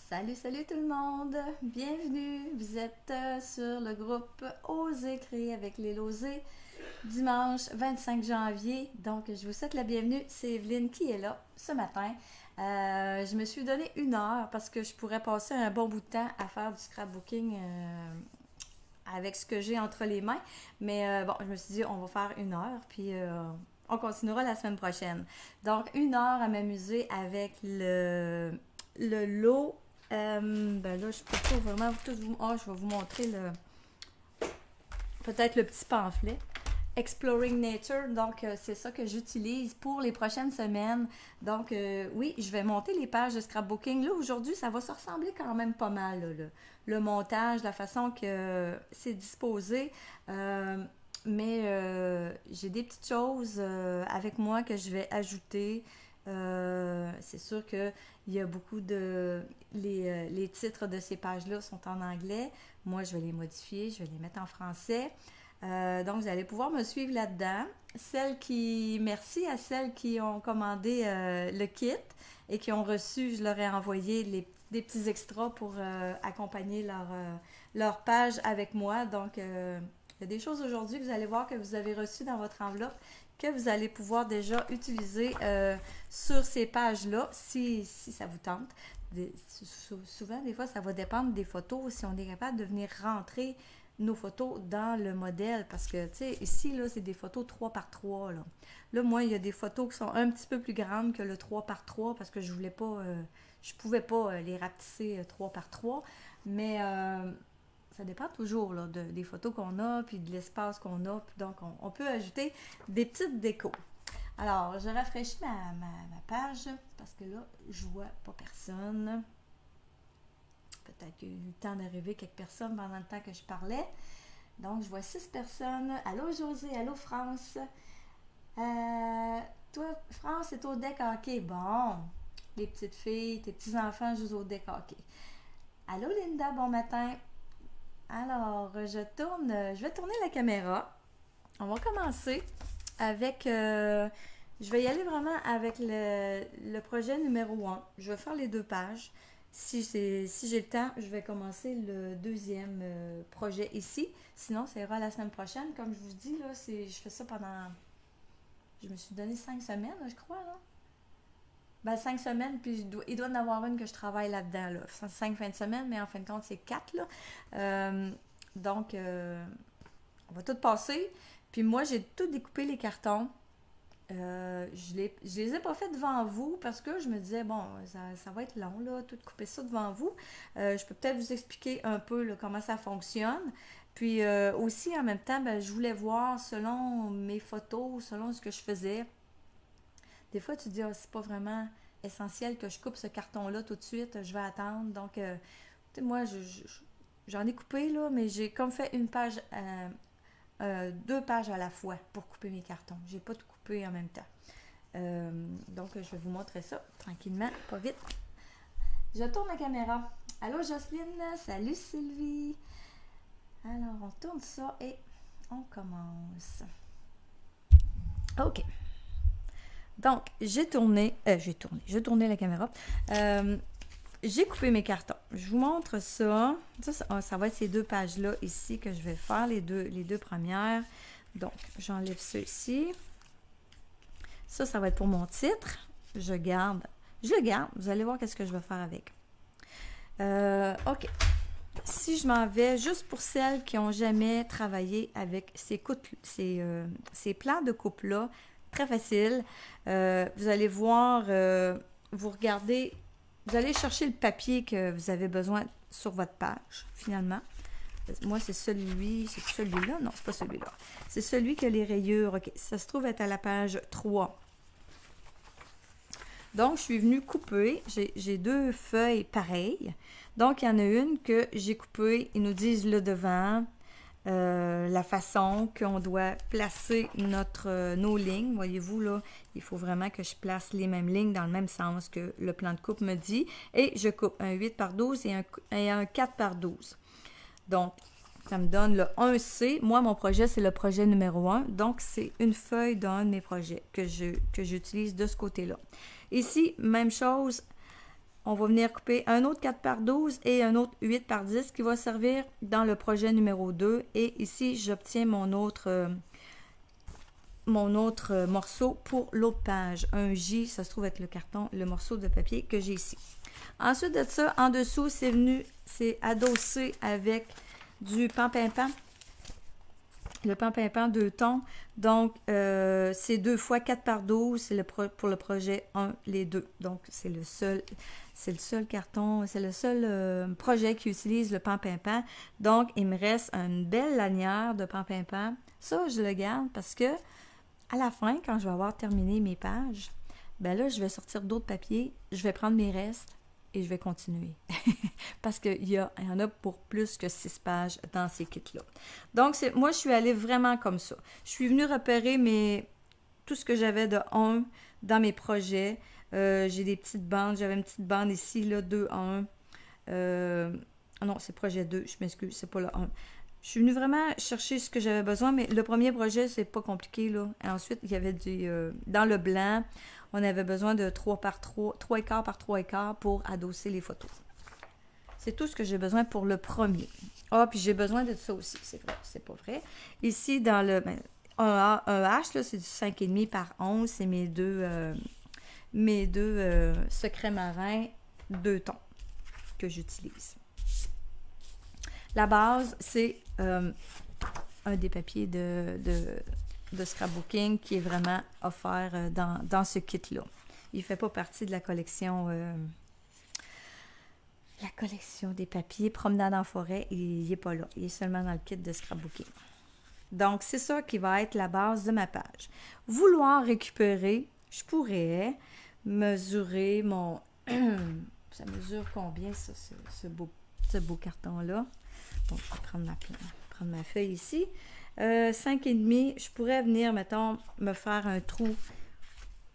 Salut, salut tout le monde! Bienvenue! Vous êtes sur le groupe Oser créer avec les Losés, dimanche 25 janvier. Donc, je vous souhaite la bienvenue. C'est Evelyne qui est là ce matin. Je me suis donné 1 heure parce que je pourrais passer un bon bout de temps à faire du scrapbooking avec ce que j'ai entre les mains. Mais bon, je me suis dit, on va faire 1 heure, puis on continuera la semaine prochaine. Donc, 1 heure à m'amuser avec le lot. Ben là, je peux pas vraiment tout vous... je vais vous montrer peut-être le petit pamphlet. Exploring Nature, donc c'est ça que j'utilise pour les prochaines semaines. Donc oui, je vais monter les pages de scrapbooking. Là, aujourd'hui, ça va se ressembler quand même pas mal, là, le montage, la façon que c'est disposé. Mais j'ai des petites choses avec moi que je vais ajouter. C'est sûr qu'il y a beaucoup de... Les titres de ces pages-là sont en anglais. Moi, je vais les modifier, je vais les mettre en français. Donc, vous allez pouvoir me suivre là-dedans. Merci à celles qui ont commandé le kit et qui ont reçu, je leur ai envoyé des petits extras pour accompagner leur page avec moi. Donc, il y a des choses aujourd'hui que vous allez voir que vous avez reçues dans votre enveloppe que vous allez pouvoir déjà utiliser sur ces pages-là si ça vous tente. Souvent, des fois, ça va dépendre des photos, si on est capable de venir rentrer nos photos dans le modèle, parce que, tu sais, ici, là, c'est des photos 3 par 3, là. Là, moi, il y a des photos qui sont un petit peu plus grandes que le 3 par 3, parce que je voulais pas, je pouvais pas les rapetisser 3 par 3, mais ça dépend toujours, là, des photos qu'on a, puis de l'espace qu'on a, puis donc on peut ajouter des petites décos. Alors, je rafraîchis ma page, parce que là, je vois pas personne. Peut-être qu'il y a eu le temps d'arriver quelques personnes pendant le temps que je parlais. Donc, je vois 6 personnes. Allô, José. Allô, France. Toi, France, c'est au deck hockey. Bon, les petites filles, tes petits-enfants jouent au deck hockey. Allô, Linda. Bon matin. Alors, je vais tourner la caméra. On va commencer avec... je vais y aller vraiment avec le projet numéro 1. Je vais faire les 2 pages. Si j'ai le temps, je vais commencer le deuxième projet ici. Sinon, ça ira la semaine prochaine. Comme je vous dis, là, je fais ça pendant... Je me suis donné 5 semaines, je crois, là. Ben, 5 semaines, puis il doit y en avoir une que je travaille là-dedans, là. 5 fins de semaine, mais en fin de compte, c'est 4, là. Donc, on va tout passer. Puis moi, j'ai tout découpé les cartons. Je les ai pas fait devant vous parce que je me disais, bon, ça va être long, là, tout couper ça devant vous. Je peux peut-être vous expliquer un peu là, comment ça fonctionne. Puis aussi, en même temps, ben, je voulais voir selon mes photos, selon ce que je faisais. Des fois, tu te dis, ah, c'est pas vraiment essentiel que je coupe ce carton-là tout de suite, je vais attendre. Donc, tu sais, moi, j'en ai coupé, là, mais j'ai comme fait une page... 2 pages à la fois pour couper mes cartons. J'ai pas tout coupé en même temps. Donc, je vais vous montrer ça tranquillement, pas vite. Je tourne la caméra. Allô, Jocelyne. Salut, Sylvie. Alors, on tourne ça et on commence. OK. Donc, j'ai tourné la caméra. J'ai coupé mes cartons. Je vous montre ça. Ça va être ces 2 pages-là ici que je vais faire, les deux premières. Donc, j'enlève ça ici. Ça va être pour mon titre. Je le garde. Vous allez voir qu'est-ce que je vais faire avec. OK. Si je m'en vais, juste pour celles qui n'ont jamais travaillé avec ces plans de coupe-là, très facile. Vous allez voir, vous regardez... Vous allez chercher le papier que vous avez besoin sur votre page, finalement. Moi, c'est celui-là. Non, c'est pas celui-là. C'est celui que les rayures. OK, ça se trouve être à la page 3. Donc, je suis venue couper. J'ai 2 feuilles pareilles. Donc, il y en a une que j'ai coupée. Ils nous disent le devant, la façon qu'on doit placer nos lignes. Voyez-vous, là, il faut vraiment que je place les mêmes lignes dans le même sens que le plan de coupe me dit. Et je coupe un 8 par 12 et un 4 par 12. Donc, ça me donne le 1C. Moi, mon projet, c'est le projet numéro 1. Donc, c'est une feuille d'un de mes projets que j'utilise de ce côté-là. Ici, même chose. on va venir couper un autre 4 par 12 et un autre 8 par 10 qui va servir dans le projet numéro 2. Et ici, j'obtiens mon autre morceau pour l'autre page. Un J, ça se trouve être le carton, le morceau de papier que j'ai ici. Ensuite de ça, en dessous, c'est adossé avec du pan-pimpant. Le pan-pimpant 2 tons. Donc, c'est 2 fois 4 par 12. C'est pour le projet 1, les deux. Donc, c'est le seul carton, c'est le seul projet qui utilise le pan-pimpant. Donc, il me reste une belle lanière de pan-pimpant. Ça, je le garde parce que à la fin, quand je vais avoir terminé mes pages, ben là, je vais sortir d'autres papiers, je vais prendre mes restes et je vais continuer. Parce qu'il y en a pour plus que 6 pages dans ces kits-là. Donc, moi, je suis allée vraiment comme ça. Je suis venue repérer tout ce que j'avais de 1 dans mes projets. J'ai des petites bandes. J'avais une petite bande ici, là, 2-1. Non, c'est projet 2, je m'excuse, c'est pas le 1. Je suis venue vraiment chercher ce que j'avais besoin, mais le premier projet, c'est pas compliqué, là. Et ensuite, il y avait dans le blanc, on avait besoin de 3 écarts par 3 écarts pour adosser les photos. C'est tout ce que j'ai besoin pour le premier. Ah, puis j'ai besoin de ça aussi, c'est vrai, c'est pas vrai. Ici, dans le un H, là, c'est du 5,5 par 11, c'est mes deux secrets marins 2 tons que j'utilise. La base, c'est un des papiers de scrapbooking qui est vraiment offert dans ce kit-là. Il ne fait pas partie de la collection des papiers promenade en forêt. Il n'est pas là. Il est seulement dans le kit de scrapbooking. Donc, c'est ça qui va être la base de ma page. Vouloir récupérer, je pourrais mesurer mon... Ça mesure combien, ça, ce beau carton-là? Bon, je vais prendre ma feuille ici. 5,5, je pourrais venir, mettons, me faire un trou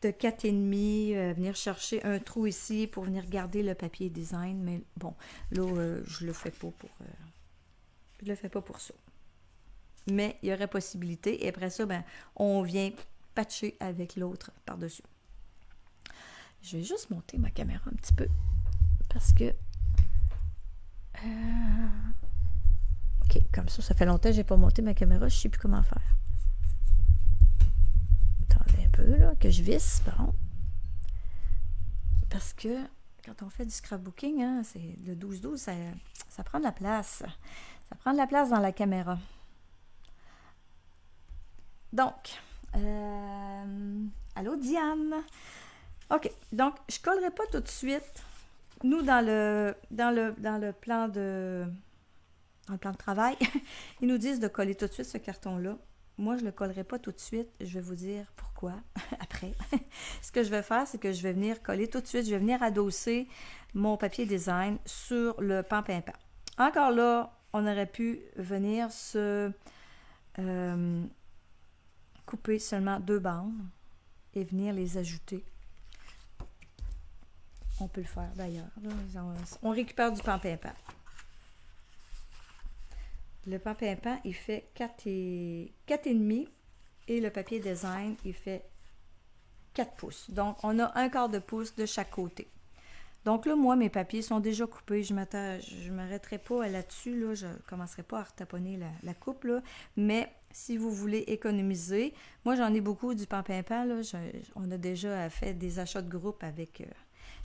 de 4,5, venir chercher un trou ici pour venir garder le papier design. Mais bon, là, je le fais pas pour ça. Mais il y aurait possibilité. Et après ça, ben, on vient patcher avec l'autre par-dessus. Je vais juste monter ma caméra un petit peu parce que... OK, comme ça fait longtemps que je n'ai pas monté ma caméra, je ne sais plus comment faire. Attendez un peu, là, que je visse, bon. Parce que quand on fait du scrapbooking, hein, c'est le 12-12, ça prend de la place. Ça prend de la place dans la caméra. Donc, allô Diane? OK, donc je ne collerai pas tout de suite. Nous, dans le plan de travail, ils nous disent de coller tout de suite ce carton-là. Moi, je ne le collerai pas tout de suite. Je vais vous dire pourquoi après. Ce que je vais faire, c'est que je vais venir coller tout de suite. Je vais venir adosser mon papier design sur le pan-pimpant. Encore là, on aurait pu venir couper seulement 2 bandes et venir les ajouter. On peut le faire d'ailleurs. On récupère du pan-pimpant. Le pan-pimpant, il fait 4,5 et le papier design, il fait 4 pouces. Donc, on a 1/4 de pouce de chaque côté. Donc là, moi, mes papiers sont déjà coupés. Je ne m'arrêterai pas là-dessus. Là, je ne commencerai pas à retaponner la coupe. Là. Mais si vous voulez économiser, moi, j'en ai beaucoup du pan-pimpant. Là. On a déjà fait des achats de groupe avec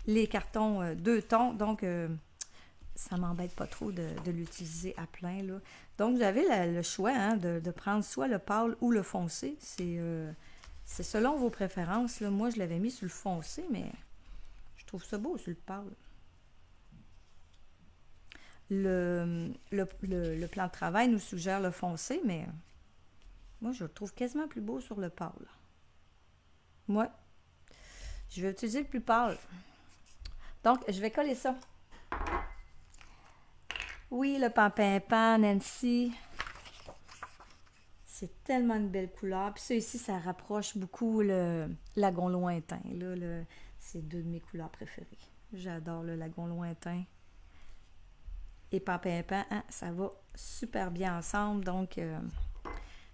les cartons 2 tons. Donc, ça ne m'embête pas trop de l'utiliser à plein. Là. Donc, vous avez le choix hein, de prendre soit le pâle ou le foncé. C'est selon vos préférences. Là. Moi, je l'avais mis sur le foncé, mais je trouve ça beau sur le pâle. Le plan de travail nous suggère le foncé, mais moi, je le trouve quasiment plus beau sur le pâle. Moi, je vais utiliser le plus pâle. Donc, je vais coller ça. Oui, le pan-pimpant, Nancy. C'est tellement une belle couleur. Puis ça ici, ça rapproche beaucoup le lagon lointain. Là, c'est 2 de mes couleurs préférées. J'adore le lagon lointain. Et pan-pimpant, hein, ça va super bien ensemble. Donc,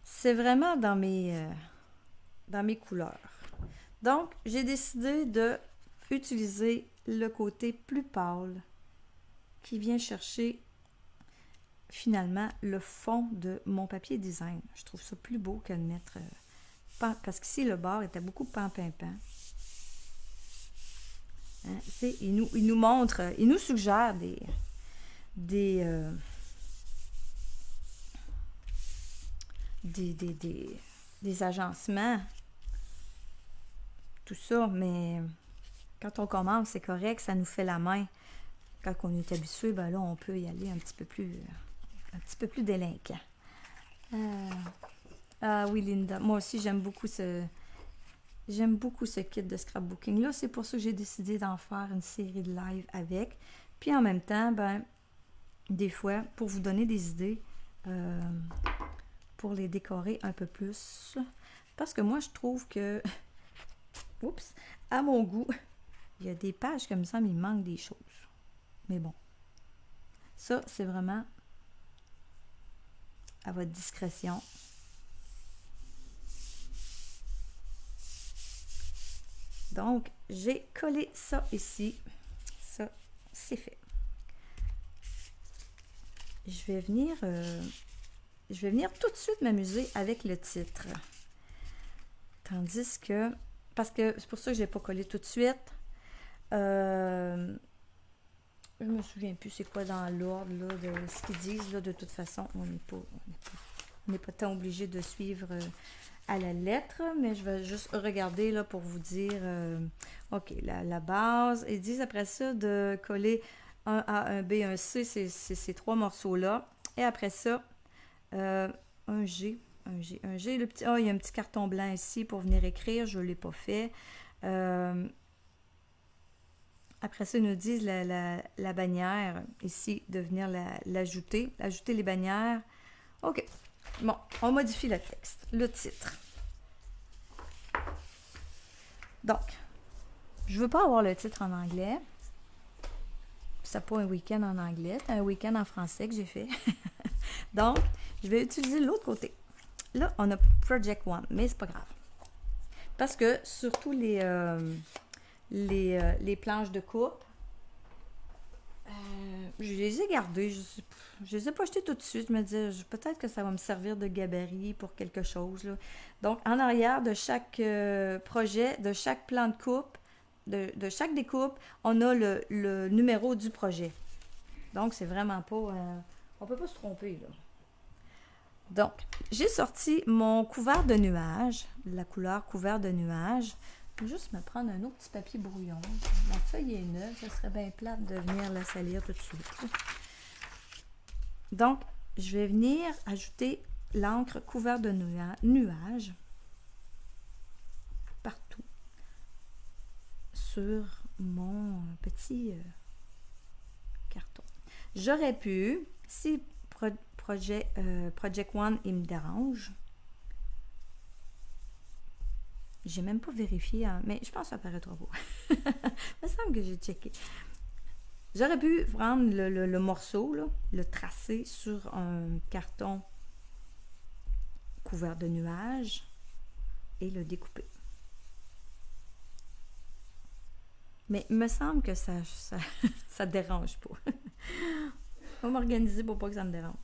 c'est vraiment dans mes couleurs. Donc, j'ai décidé de utiliser le côté plus pâle qui vient chercher finalement le fond de mon papier design. Je trouve ça plus beau que de mettre... parce qu'ici, le bord était beaucoup pan-pimpant. Hein, il nous montre, il nous suggère des agencements, tout ça, mais quand on commence, c'est correct, ça nous fait la main. Quand on est habitué, ben là, on peut y aller un petit peu plus délinquant. Ah oui, Linda, moi aussi, j'aime beaucoup ce kit de scrapbooking-là. C'est pour ça que j'ai décidé d'en faire une série de live avec. Puis en même temps, ben, des fois, pour vous donner des idées, pour les décorer un peu plus. Parce que moi, je trouve que, oups, à mon goût, il y a des pages comme ça, mais il manque des choses. Mais bon, ça, c'est vraiment à votre discrétion. Donc, j'ai collé ça ici. Ça, c'est fait. Je vais venir tout de suite m'amuser avec le titre. Tandis que, parce que c'est pour ça que je n'ai pas collé tout de suite. Je me souviens plus c'est quoi dans l'ordre de ce qu'ils disent. Là, de toute façon, on n'est pas tant obligé de suivre à la lettre, mais je vais juste regarder là pour vous dire, ok, la base. Ils disent après ça de coller un A, un B, un C, c'est ces trois morceaux-là. Et après ça, un G. Le petit, il y a un petit carton blanc ici pour venir écrire, je ne l'ai pas fait. Après ça, ils nous disent la bannière ici, de venir l'ajouter. Ajouter les bannières. OK. Bon, on modifie le texte, le titre. Donc, je ne veux pas avoir le titre en anglais. C'est pas un week-end en anglais, c'est un week-end en français que j'ai fait. Donc, je vais utiliser l'autre côté. Là, on a Project One, mais c'est pas grave. Parce que surtout les planches de coupe, je les ai gardées. Je les ai pas achetées tout de suite. Je me disais, peut-être que ça va me servir de gabarit pour quelque chose. Là. Donc, en arrière de chaque projet, de chaque plan de coupe, de chaque découpe, on a le numéro du projet. Donc, c'est vraiment pas... on peut pas se tromper, là. Donc, j'ai sorti mon couvert de nuages, la couleur couvert de nuages. Je vais juste me prendre un autre petit papier brouillon. Ma feuille est neuve, ça serait bien plate de venir la salir tout de suite. Donc, je vais venir ajouter l'encre couvert de nuages partout sur mon petit carton. J'aurais pu, si Project One, il me dérange. J'ai même pas vérifié, hein, mais je pense que ça paraît trop beau. Il me semble que j'ai checké. J'aurais pu prendre le morceau, là, le tracer sur un carton couvert de nuages et le découper. Mais il me semble que ça dérange pas. Je vais m'organiser pour pas que ça me dérange.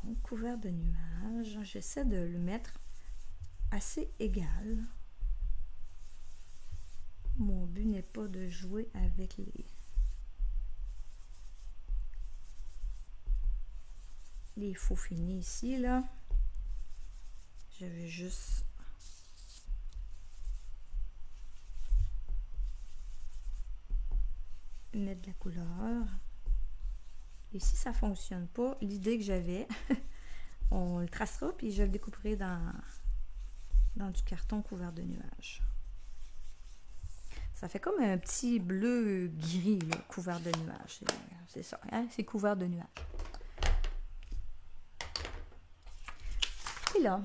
Donc, couvert de nuages, j'essaie de le mettre assez égal. Mon but n'est pas de jouer avec les faux finis ici, là. Je vais juste mettre de la couleur. Et si ça ne fonctionne pas, l'idée que j'avais, on le tracera, puis je le découperai dans du carton couvert de nuages. Ça fait comme un petit bleu gris, là, couvert de nuages. C'est ça, hein? C'est couvert de nuages. Et là,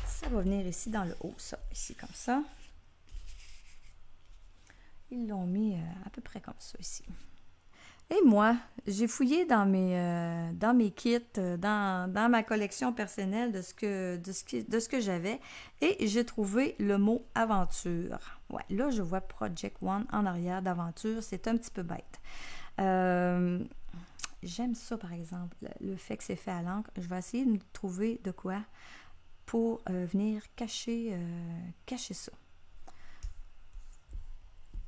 ça va venir ici dans le haut, ça, ici comme ça. Ils l'ont mis à peu près comme ça ici. Et moi, j'ai fouillé dans mes kits, dans ma collection personnelle de ce que j'avais et j'ai trouvé le mot aventure. Ouais, là, je vois Project One en arrière d'aventure, c'est un petit peu bête. Euh, J'aime ça, par exemple, le fait que c'est fait à l'encre. Je vais essayer de trouver de quoi pour venir cacher ça.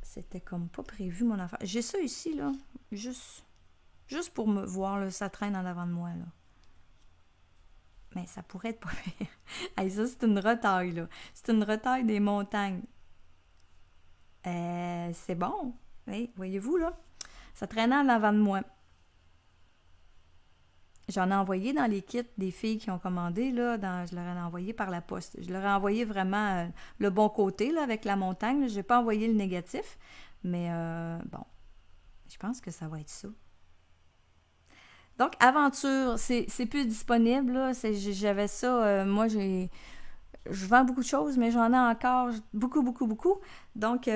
C'était comme pas prévu, mon affaire. J'ai ça ici, là, juste, juste pour me voir, là, ça traîne en avant de moi, là. Mais ça pourrait être pas pire. Hey, ça, c'est une retaille, là. C'est une retaille des montagnes. C'est bon. Oui, voyez-vous, là? Ça traînait en avant de moi. J'en ai envoyé dans les kits des filles qui ont commandé, là, je leur ai envoyé par la poste. Je leur ai envoyé vraiment le bon côté, là, avec la montagne. Je n'ai pas envoyé le négatif. Mais bon, je pense que ça va être ça. Donc, Aventure, c'est plus disponible, là. J'avais ça, moi, je vends beaucoup de choses, mais j'en ai encore beaucoup, beaucoup, beaucoup. Donc,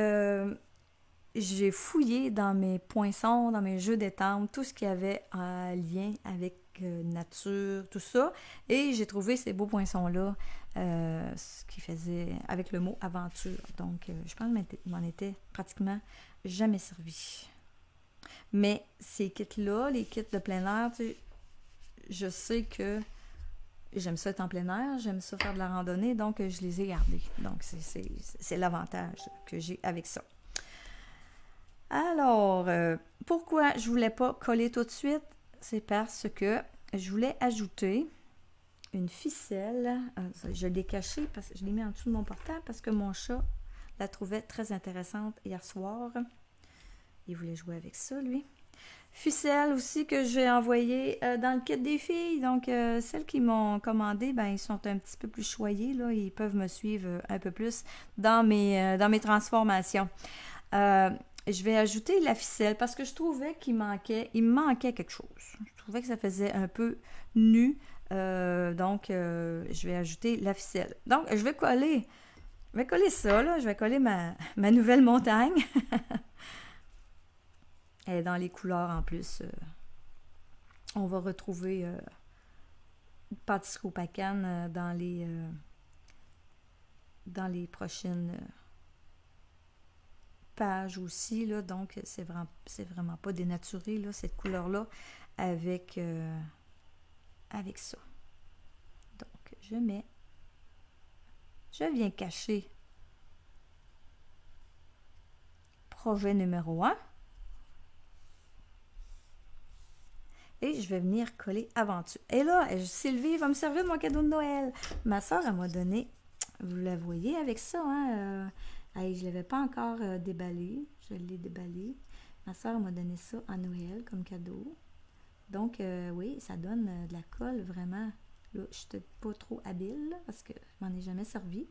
j'ai fouillé dans mes poinçons, dans mes jeux d'étampe, tout ce qui avait un lien avec nature, tout ça. Et j'ai trouvé ces beaux poinçons-là, ce qui faisait avec le mot aventure. Donc, je pense que je m'en étais pratiquement jamais servi. Mais ces kits-là, les kits de plein air, tu sais, je sais que j'aime ça être en plein air, j'aime ça faire de la randonnée, donc je les ai gardés. Donc, c'est l'avantage que j'ai avec ça. Alors, pourquoi je voulais pas coller tout de suite? C'est parce que je voulais ajouter une ficelle. Je l'ai cachée, parce que je l'ai mis en dessous de mon portable parce que mon chat la trouvait très intéressante hier soir. Il voulait jouer avec ça, lui. Ficelle aussi que j'ai envoyée dans le kit des filles. Donc, celles qui m'ont commandé, ben, ils sont un petit peu plus choyés. Là. Ils peuvent me suivre un peu plus dans mes transformations. Euh, je vais ajouter la ficelle parce que je trouvais il me manquait quelque chose. Je trouvais que ça faisait un peu nu. Donc, je vais ajouter la ficelle. Donc, je vais coller ça, là. Je vais coller ma nouvelle montagne. Elle est dans les couleurs en plus. On va retrouver pâtisserie au pacane dans les prochaines pages aussi. Là, donc, c'est vraiment pas dénaturé, là, cette couleur-là, avec ça. Donc, je viens cacher projet numéro 1. Et je vais venir coller aventure. Et là, Sylvie va me servir de mon cadeau de Noël. Ma soeur, elle m'a donné, vous la voyez avec ça, hein? Je ne l'avais pas encore déballé. Je l'ai déballé. Ma soeur m'a donné ça à Noël comme cadeau. Donc, oui, ça donne de la colle vraiment. Là, je n'étais pas trop habile là, parce que je m'en ai jamais servi.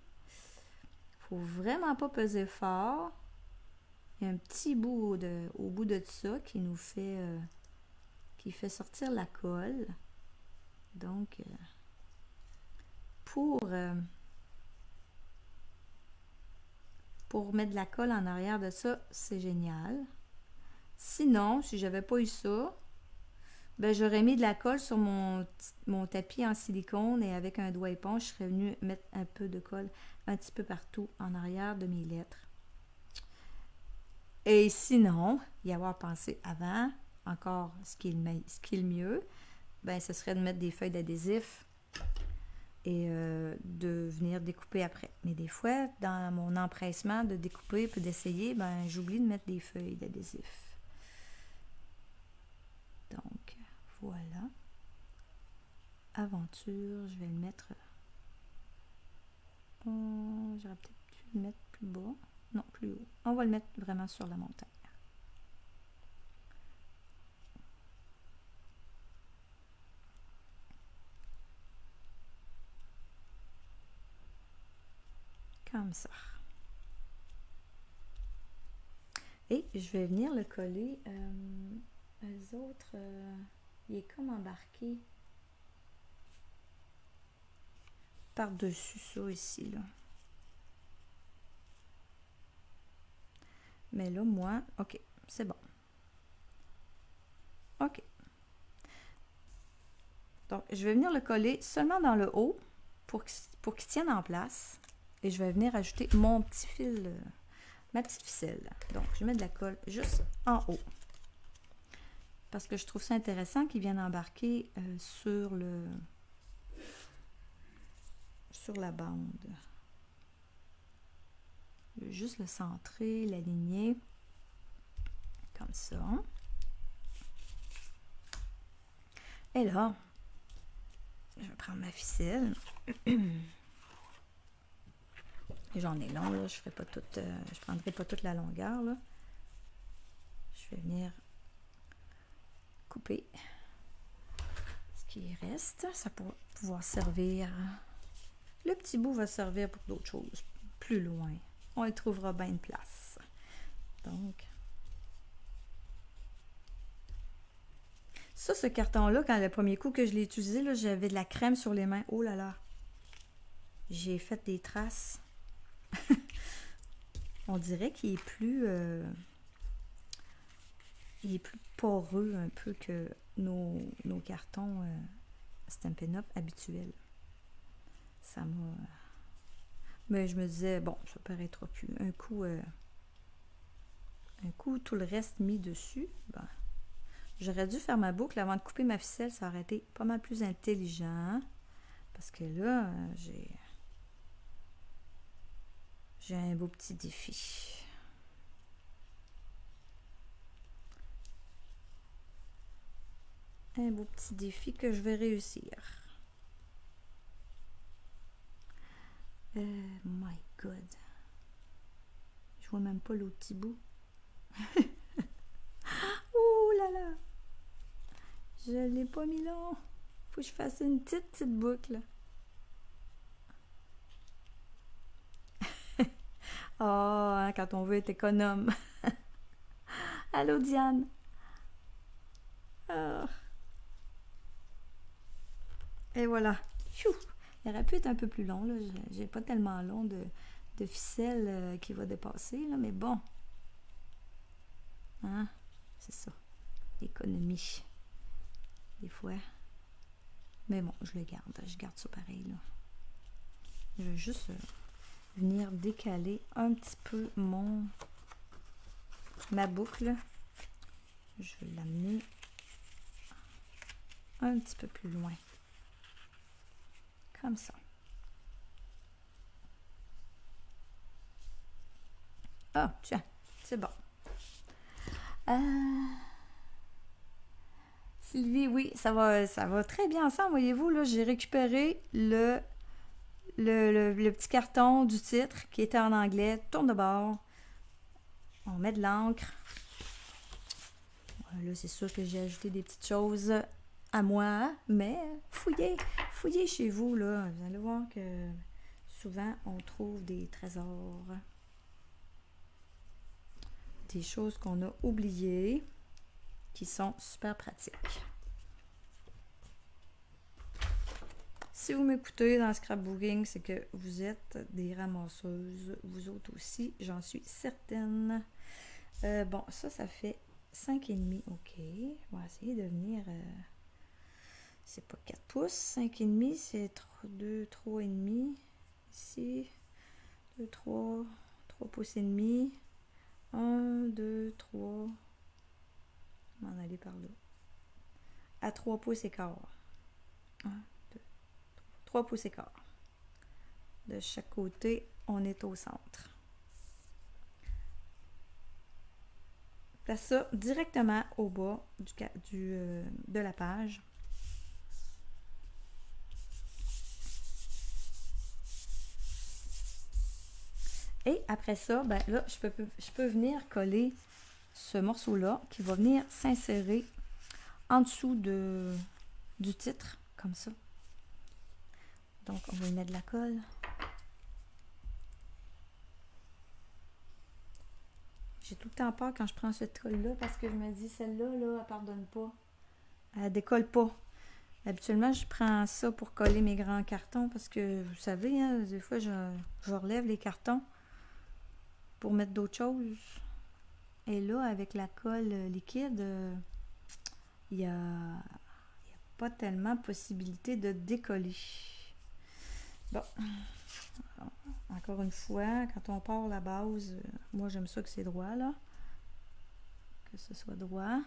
Faut vraiment pas peser fort. Il y a un petit bout au bout de ça qui fait sortir la colle. Donc, pour mettre de la colle en arrière de ça, c'est génial. Sinon, si j'avais pas eu ça, ben j'aurais mis de la colle sur mon tapis en silicone et avec un doigt éponge, je serais venue mettre un peu de colle un petit peu partout en arrière de mes lettres. Et sinon, y avoir pensé avant, encore ce qui est le mieux, ben ce serait de mettre des feuilles d'adhésif et de venir découper après. Mais des fois, dans mon empressement de découper puis d'essayer, ben j'oublie de mettre des feuilles d'adhésif. Donc, voilà. Aventure, je vais le mettre... j'aurais peut-être dû le mettre plus bas. Non, plus haut. On va le mettre vraiment sur la montagne. Comme ça. Et je vais venir le coller. Les autres, il est comme embarqué par-dessus ça ici, là. Mais là, moi, ok, c'est bon. OK. Donc, je vais venir le coller seulement dans le haut pour qu'il tienne en place. Et je vais venir ajouter mon petit fil, ma petite ficelle. Donc, je mets de la colle juste en haut. Parce que je trouve ça intéressant qu'il vienne embarquer sur la bande. Je vais juste le centrer, l'aligner. Comme ça. Et là, je vais prendre ma ficelle. J'en ai long, là. Je ferai pas toute, je prendrai pas toute la longueur, là. Je vais venir couper ce qui reste. Ça pourra pouvoir servir. Le petit bout va servir pour d'autres choses. Plus loin. On y trouvera bien une place. Donc, ça, ce carton-là, quand le premier coup que je l'ai utilisé, là, j'avais de la crème sur les mains. Oh là là! J'ai fait des traces. On dirait qu'il est plus poreux un peu que nos cartons Stampin' Up habituels. Ça m'a... Mais je me disais, bon, ça paraîtra plus. Un coup, tout le reste mis dessus, ben, j'aurais dû faire ma boucle avant de couper ma ficelle. Ça aurait été pas mal plus intelligent. Parce que là, j'ai un beau petit défi. Un beau petit défi que je vais réussir. My God. Je vois même pas l'autre petit bout. Ouh là là! Je l'ai pas mis long. Faut que je fasse une petite boucle. Ah, quand on veut être économe. Allô, Diane. Oh. Et voilà. Pfiou. Il aurait pu être un peu plus long. J'ai pas tellement long de ficelle qui va dépasser, là, mais bon. Hein? C'est ça. L'économie. Des fois. Mais bon, je le garde. Je garde ça pareil, là. Je vais juste venir décaler un petit peu ma boucle. Je vais l'amener un petit peu plus loin. Comme ça. Ah, tiens, c'est bon. Sylvie, oui, ça va très bien ensemble, voyez-vous. Là, j'ai récupéré le petit carton du titre qui était en anglais. Tourne de bord. On met de l'encre. Là, c'est sûr que j'ai ajouté des petites choses à moi, mais fouillez chez vous, là. Vous allez voir que souvent, on trouve des trésors. Des choses qu'on a oubliées, qui sont super pratiques. Si vous m'écoutez dans le scrapbooking, c'est que vous êtes des ramasseuses, vous autres aussi, j'en suis certaine. Bon, ça fait 5,5, ok. On va essayer de venir... c'est pas 4 pouces, 5,5, c'est 2, 3,5. Ici, 2, 3 pouces et demi. 1, 2, 3. Je vais m'en aller par là. À 3 pouces et quart. 1, 2, 3 pouces et quart. De chaque côté, on est au centre. Place ça directement au bas de la page. Et après ça, ben là, je peux venir coller ce morceau-là qui va venir s'insérer en dessous du titre, comme ça. Donc, on va y mettre de la colle. J'ai tout le temps peur quand je prends cette colle-là parce que je me dis, celle-là, là, elle pardonne pas. Elle décolle pas. Habituellement, je prends ça pour coller mes grands cartons parce que, vous savez, hein, des fois, je relève les cartons pour mettre d'autres choses. Et là, avec la colle liquide, il y a pas tellement possibilité de décoller. Bon, encore une fois, quand on part la base, moi j'aime ça que c'est droit là, que ce soit droit.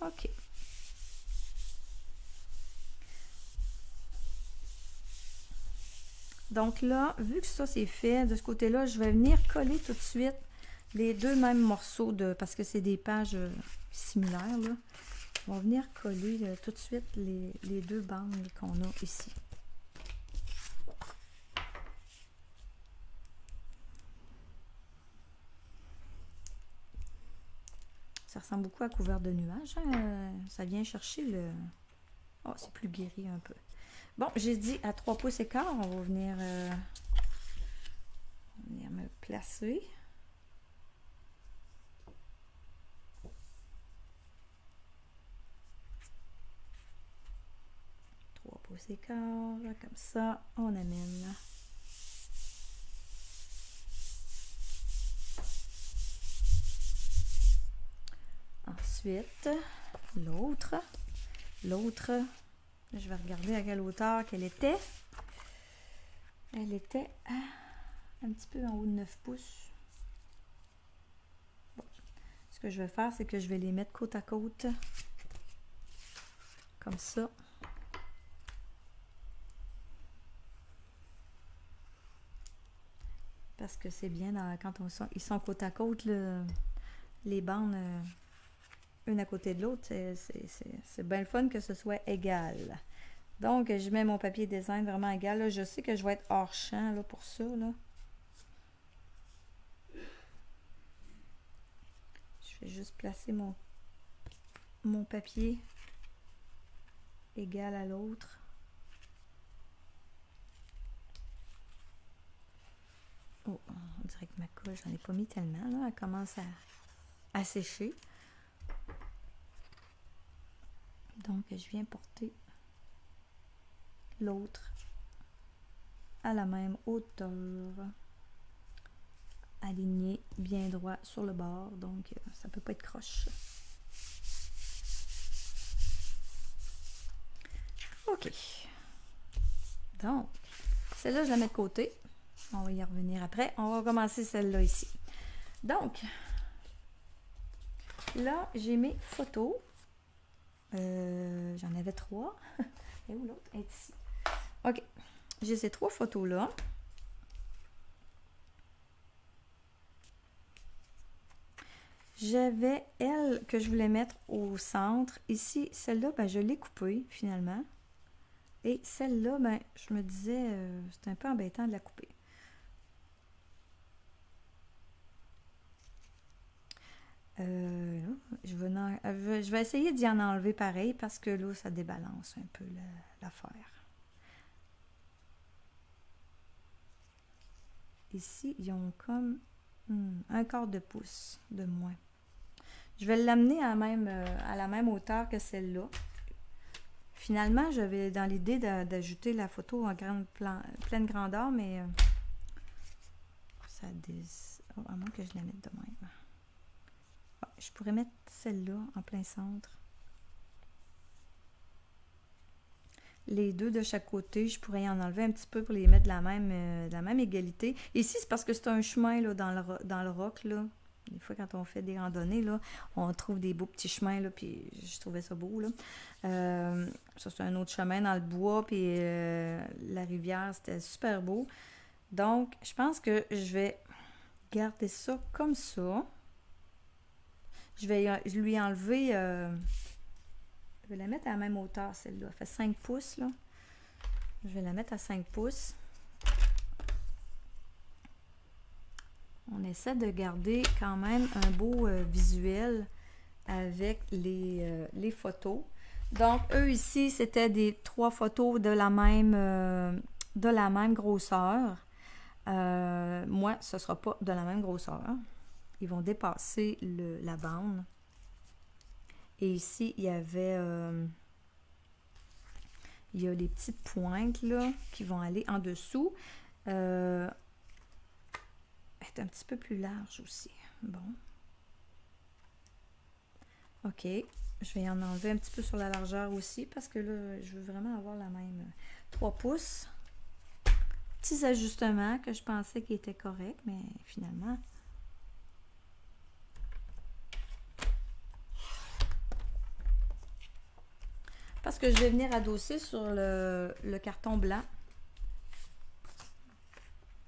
OK. Donc là, vu que ça c'est fait, de ce côté-là, je vais venir coller tout de suite les deux mêmes morceaux parce que c'est des pages similaires là. On va venir coller tout de suite les deux bandes qu'on a ici. Ça ressemble beaucoup à couvert de nuages. Hein? Ça vient chercher le... Oh, c'est plus guéri un peu. Bon, j'ai dit à 3 pouces écart, on va venir me placer. Pouces écart, comme ça, on amène. Ensuite, l'autre, je vais regarder à quelle hauteur qu'elle était. Elle était à un petit peu en haut de 9 pouces. Bon. Ce que je vais faire, c'est que je vais les mettre côte à côte, comme ça. Parce que c'est bien quand ils sont côte à côte, les bandes une à côté de l'autre, c'est bien le fun que ce soit égal. Donc, je mets mon papier design vraiment égal. Là, je sais que je vais être hors champ là, pour ça. Là. Je vais juste placer mon papier égal à l'autre. Oh, on dirait que ma colle, j'en ai pas mis tellement. Là. Elle commence à sécher. Donc, je viens porter l'autre à la même hauteur, aligné bien droit sur le bord, donc ça peut pas être croche. OK. Donc, celle-là, je la mets de côté. On va y revenir après. On va commencer celle-là ici. Donc, là, j'ai mes photos. J'en avais 3. Et où l'autre? Elle est ici. OK. J'ai ces 3 photos-là. J'avais elle que je voulais mettre au centre. Ici, celle-là, ben, je l'ai coupée finalement. Et celle-là, ben, je me disais, c'est un peu embêtant de la couper. Je vais essayer d'y en enlever pareil parce que là, ça débalance un peu l'affaire. Ici, ils ont comme un quart de pouce de moins. Je vais l'amener à la même hauteur que celle-là. Finalement, j'avais dans l'idée d'ajouter la photo en pleine grandeur, mais à moins que je la mette de même. Je pourrais mettre celle-là en plein centre. Les deux de chaque côté, je pourrais y en enlever un petit peu pour les mettre de la même égalité. Ici, c'est parce que c'est un chemin là, dans le roc. Là. Des fois, quand on fait des randonnées, là, on trouve des beaux petits chemins, là, puis je trouvais ça beau. Là. Ça, c'est un autre chemin dans le bois, puis la rivière, c'était super beau. Donc, je pense que je vais garder ça comme ça. Je vais lui enlever... je vais la mettre à la même hauteur, celle-là. Elle fait 5 pouces, là. Je vais la mettre à 5 pouces. On essaie de garder quand même un beau visuel avec les photos. Donc, eux ici, c'était des 3 photos de la même grosseur. Moi, ce ne sera pas de la même grosseur. Ils vont dépasser la bande. Et ici, il y a les petites pointes là, qui vont aller en dessous. Elle est un petit peu plus large aussi. Bon. OK. Je vais en enlever un petit peu sur la largeur aussi parce que là, je veux vraiment avoir la même 3 pouces. Petits ajustements que je pensais qu'ils étaient corrects, mais finalement... Parce que je vais venir adosser sur le carton blanc.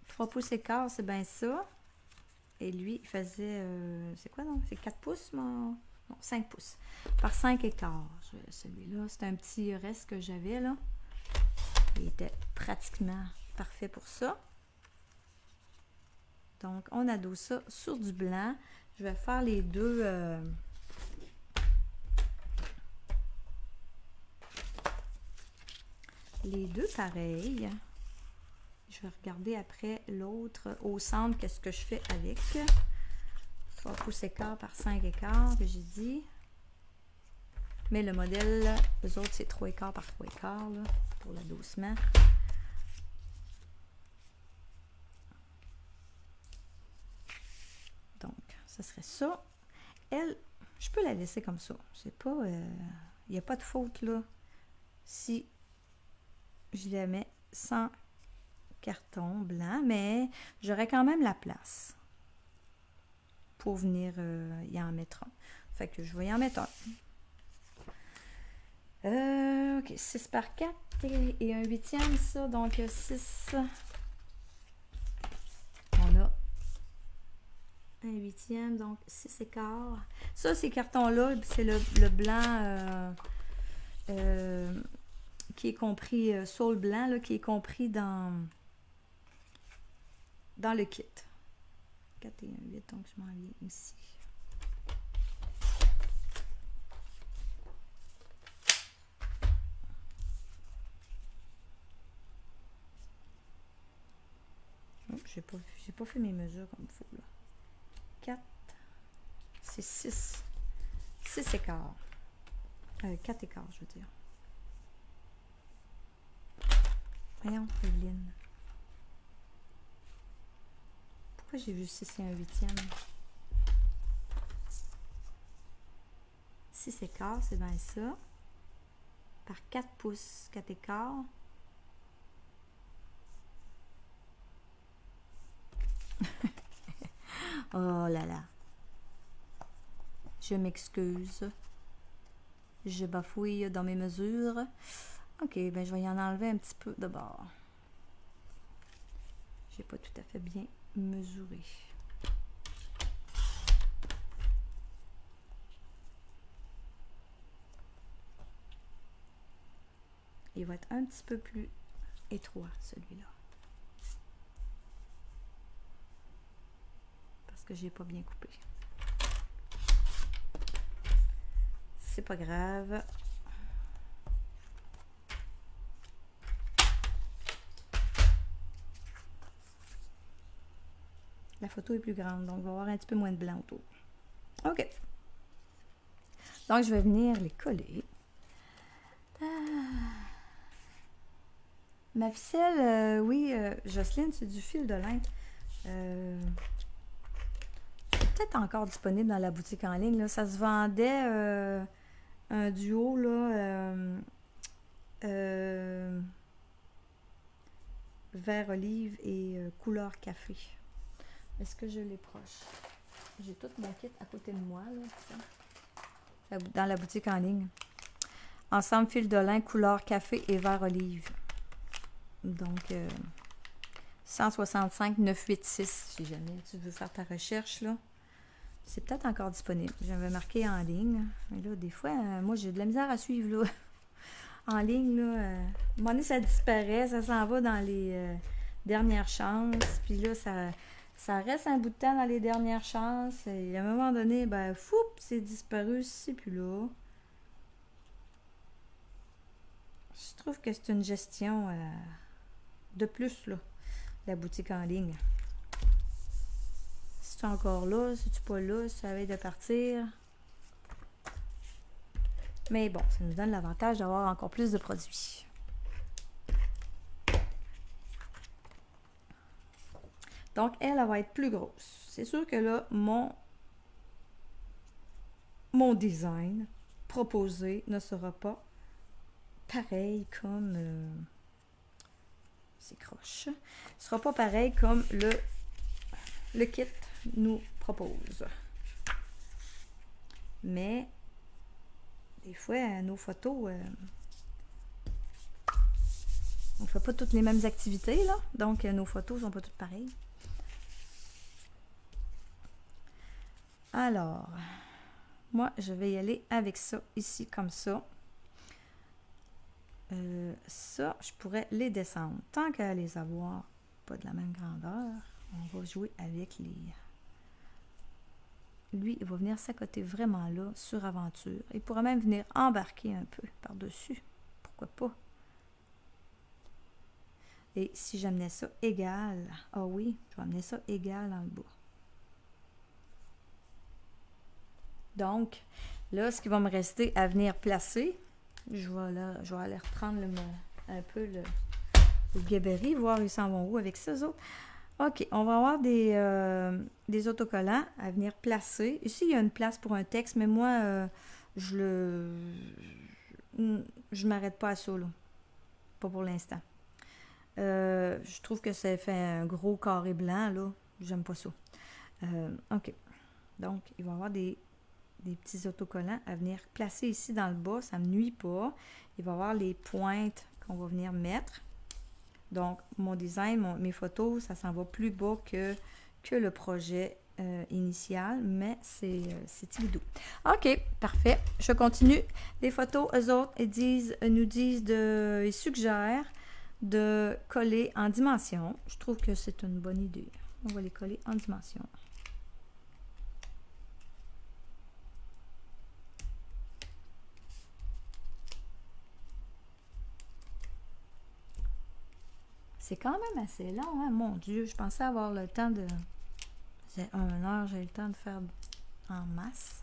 3 pouces et quart, c'est bien ça. Et lui, il faisait... c'est quoi donc? C'est 4 pouces, mon... Non, 5 pouces. Par 5 et quart. Celui-là, c'est un petit reste que j'avais, là. Il était pratiquement parfait pour ça. Donc, on adosse ça sur du blanc. Je vais faire les deux... les deux pareils. Je vais regarder après l'autre au centre, qu'est-ce que je fais avec. 3 pouces et quart par 5 et quart que j'ai dit. Mais le modèle, eux autres, c'est 3 et quart par 3 et quart là, pour l'adossement. Donc, ce serait ça. Elle, je peux la laisser comme ça. C'est pas... il n'y a pas de faute là. Si je la mets sans carton blanc, mais j'aurai quand même la place pour venir y en mettre un. Fait que je vais y en mettre un. OK, 6 par 4 et un huitième, ça. Donc, 6. On a un huitième, donc 6 et quart. Ça, ces cartons-là, c'est le blanc qui est compris, saule blanc, là, qui est compris dans le kit. 4 et 1, 8, donc je m'en viens ici. Oh, j'ai pas fait mes mesures comme il faut, là. 4, c'est 6. 6 écarts. 4 écarts, je veux dire. Voyons, Evelyne. Pourquoi j'ai vu 6 et un huitième? 6 écarts, c'est bien ça. Par 4 pouces, 4 écarts. Oh là là. Je m'excuse. Je bafouille dans mes mesures. OK, ben je vais y en enlever un petit peu de bord. J'ai pas tout à fait bien mesuré. Il va être un petit peu plus étroit, celui-là. Parce que j'ai pas bien coupé. C'est pas grave. La photo est plus grande, donc il va y avoir un petit peu moins de blanc autour. OK. Donc, je vais venir les coller. Ma ficelle, oui, Jocelyne, c'est du fil de lin. C'est peut-être encore disponible dans la boutique en ligne. Là. Ça se vendait un duo, là, vert olive et couleur café. Est-ce que je l'ai proche? J'ai tout mon kit à côté de moi, là, dans la boutique en ligne. Ensemble fil de lin, couleur café et vert olive. Donc, 165 986, si jamais tu veux faire ta recherche, là. C'est peut-être encore disponible. J'avais marqué en ligne. Mais là, des fois, moi, j'ai de la misère à suivre, là. En ligne, là. À un moment donné, ça disparaît. Ça s'en va dans les dernières chances. Puis là, ça reste un bout de temps dans les dernières chances. Et à un moment donné, ben, fou, c'est disparu. C'est plus là. Je trouve que c'est une gestion de plus, là, la boutique en ligne. Si tu es encore là, si tu n'es pas là, si tu avais de partir. Mais bon, ça nous donne l'avantage d'avoir encore plus de produits. Donc, elle va être plus grosse. C'est sûr que là, mon mon design proposé ne sera pas pareil comme... c'est croche. Ce sera pas pareil comme le kit nous propose. Mais, des fois, nos photos... on fait pas toutes les mêmes activités, là. Donc, nos photos sont pas toutes pareilles. Alors, moi, je vais y aller avec ça, ici, comme ça. Ça, je pourrais les descendre. Tant qu'à les avoir pas de la même grandeur, on va jouer avec les... Lui, il va venir s'accoter vraiment là, sur aventure. Il pourrait même venir embarquer un peu par-dessus. Pourquoi pas? Et si j'amenais ça égal, ah oui, je vais amener ça égal dans le bas. Donc, là, ce qui va me rester à venir placer, je vais aller reprendre un peu le gabarit, voir ils s'en vont où avec ça, autres. OK, on va avoir des autocollants à venir placer. Ici, il y a une place pour un texte, mais moi, je m'arrête pas à ça, là. Pas pour l'instant. Je trouve que ça fait un gros carré blanc, là. J'aime pas ça. OK. Donc, il va y avoir des petits autocollants à venir placer ici dans le bas. Ça ne me nuit pas. Il va y avoir les pointes qu'on va venir mettre. Donc, mon design, mes photos, ça s'en va plus bas que le projet initial, mais c'est timidou. OK, parfait. Je continue. Les photos, eux autres, ils suggèrent de coller en dimension. Je trouve que c'est une bonne idée. On va les coller en dimension. C'est quand même assez long, hein? Mon Dieu, je pensais avoir le temps de... C'est 1 heure, j'ai le temps de faire en masse.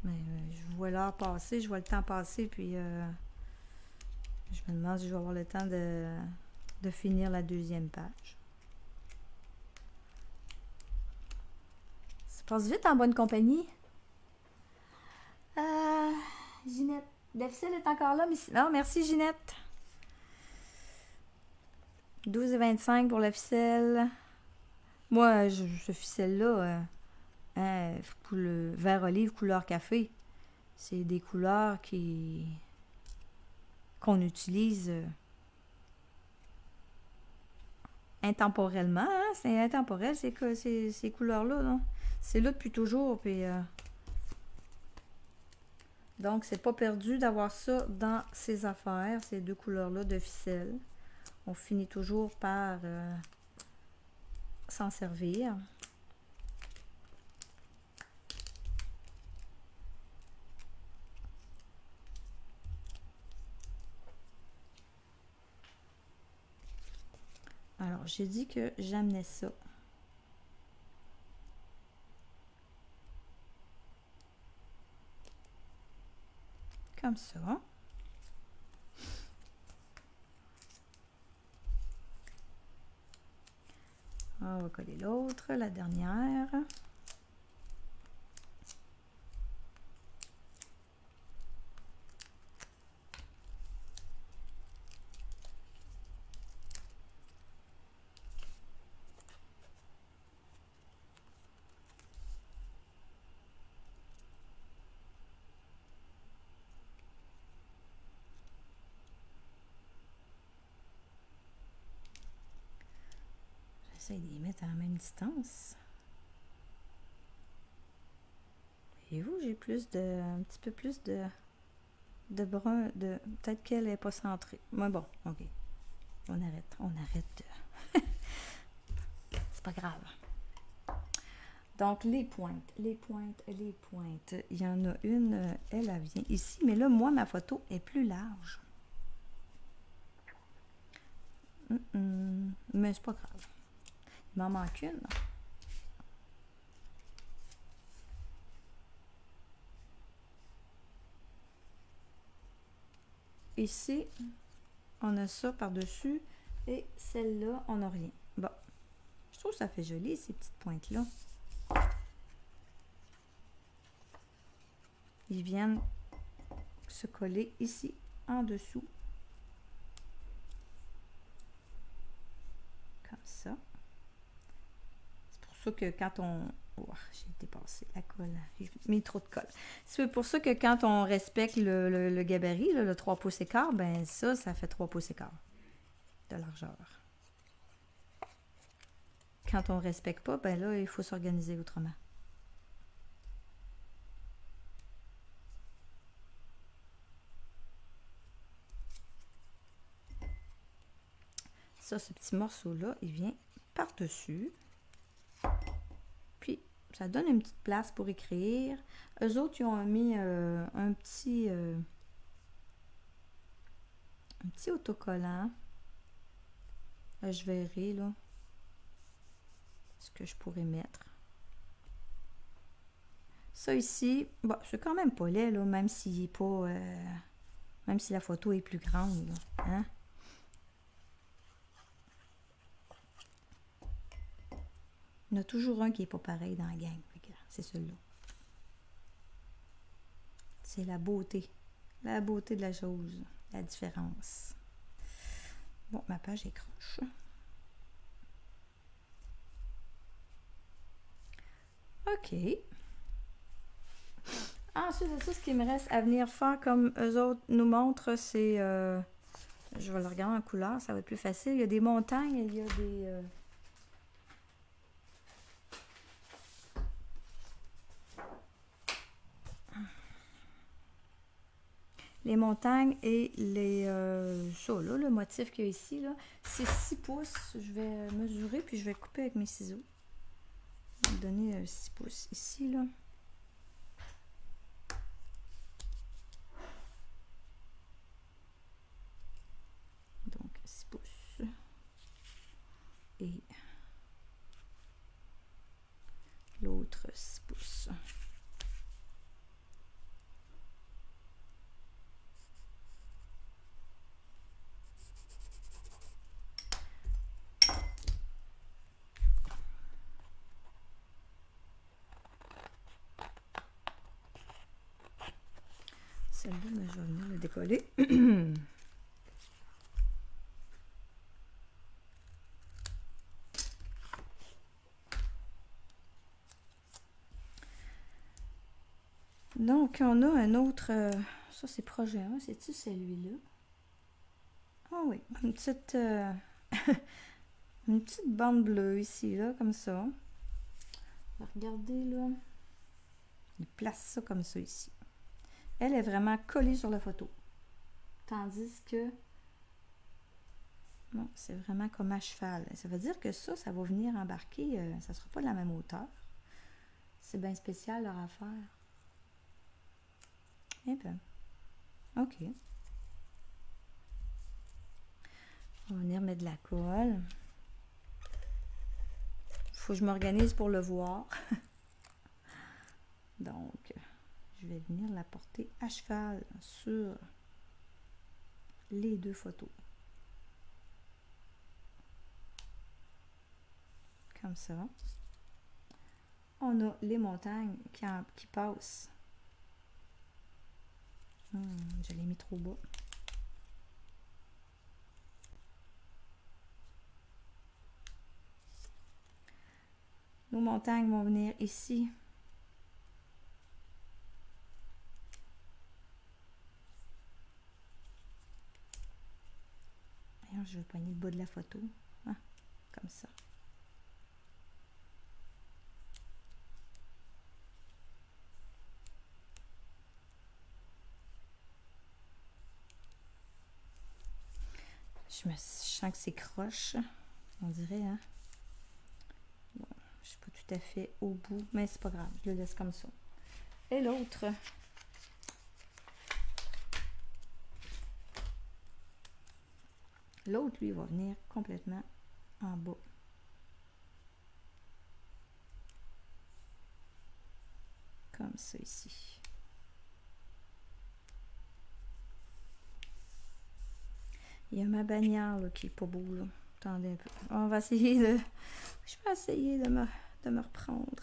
Mais je vois l'heure passer, je vois le temps passer, puis je me demande si je vais avoir le temps de finir la 2e page. Ça passe vite en bonne compagnie. Ginette, la ficelle est encore là, mais... Non, merci Ginette. 12,25 pour la ficelle. Moi, ce ficelle-là, pour le vert olive couleur café, c'est des couleurs qu'on utilise intemporellement. Hein? C'est intemporel, ces couleurs-là. Là. C'est là depuis toujours. Puis, donc, c'est pas perdu d'avoir ça dans ses affaires, ces 2 couleurs-là de ficelle. On finit toujours par s'en servir. Alors, j'ai dit que j'amenais ça. Comme ça. On va coller l'autre, la dernière. J'essaie de les mettre à la même distance. Et vous, j'ai un petit peu plus de brun, peut-être qu'elle n'est pas centrée. Mais bon, ok. On arrête. C'est pas grave. Donc, les pointes. Il y en a une, elle vient ici, mais là, moi, ma photo est plus large. Mais c'est pas grave. Il m'en manque une. Ici, on a ça par-dessus et celle-là, on n'a rien. Bon, je trouve que ça fait joli, ces petites pointes-là. ils viennent se coller ici, en dessous. Comme ça. C'est pour ça que quand on... Oh, j'ai dépassé la colle. J'ai mis trop de colle. C'est pour ça que quand on respecte le gabarit, là, le 3 pouces et quart, ben ça fait 3 pouces et quart de largeur. Quand on ne respecte pas, ben là, il faut s'organiser autrement. Ça, ce petit morceau-là, il vient par-dessus. Puis, ça donne une petite place pour écrire. Eux autres, ils ont mis un petit autocollant. Là, je verrai, là, ce que je pourrais mettre. Ça ici, bon, c'est quand même pas laid, là, même s'il est pas... même si la photo est plus grande, là, hein? Il y en a toujours un qui n'est pas pareil dans la gang. C'est celui-là. C'est la beauté. La beauté de la chose. La différence. Bon, ma page est croche. OK. Ensuite de ça, ce qui me reste à venir faire comme eux autres nous montrent, c'est... je vais le regarder en couleur, ça va être plus facile. Il y a des montagnes, il y a des... les montagnes et les... ça, là, le motif qu'il y a ici, là, c'est 6 pouces. Je vais mesurer, puis je vais couper avec mes ciseaux. Je vais donner 6 pouces ici, là. Donc, 6 pouces. Et l'autre 6 pouces. Celle-là, mais je vais venir le décoller. Donc, on a un autre... ça, c'est projet 1. C'est-tu celui-là? Ah oui, une petite... une petite bande bleue ici, là, comme ça. Regardez, là. Il place ça comme ça ici. Elle est vraiment collée sur la photo. Tandis que... non, c'est vraiment comme à cheval. Ça veut dire que ça va venir embarquer... ça ne sera pas de la même hauteur. C'est bien spécial leur affaire. Eh bien, OK. On va venir mettre de la colle. Faut que je m'organise pour le voir. Donc, je vais venir la porter à cheval sur les deux photos. Comme ça. On a les montagnes qui passent. Je l'ai mis trop bas. Nos montagnes vont venir ici. D'ailleurs, je vais poigner le bas de la photo. Hein, comme ça. Je sens que c'est croche, on dirait, hein? Bon, je suis pas tout à fait au bout, mais c'est pas grave, je le laisse comme ça. Et l'autre, lui, va venir complètement en bas. Comme ça ici. Il y a ma bannière là, qui est pas beau, là. Attendez un peu. On va essayer de... je vais essayer de me reprendre.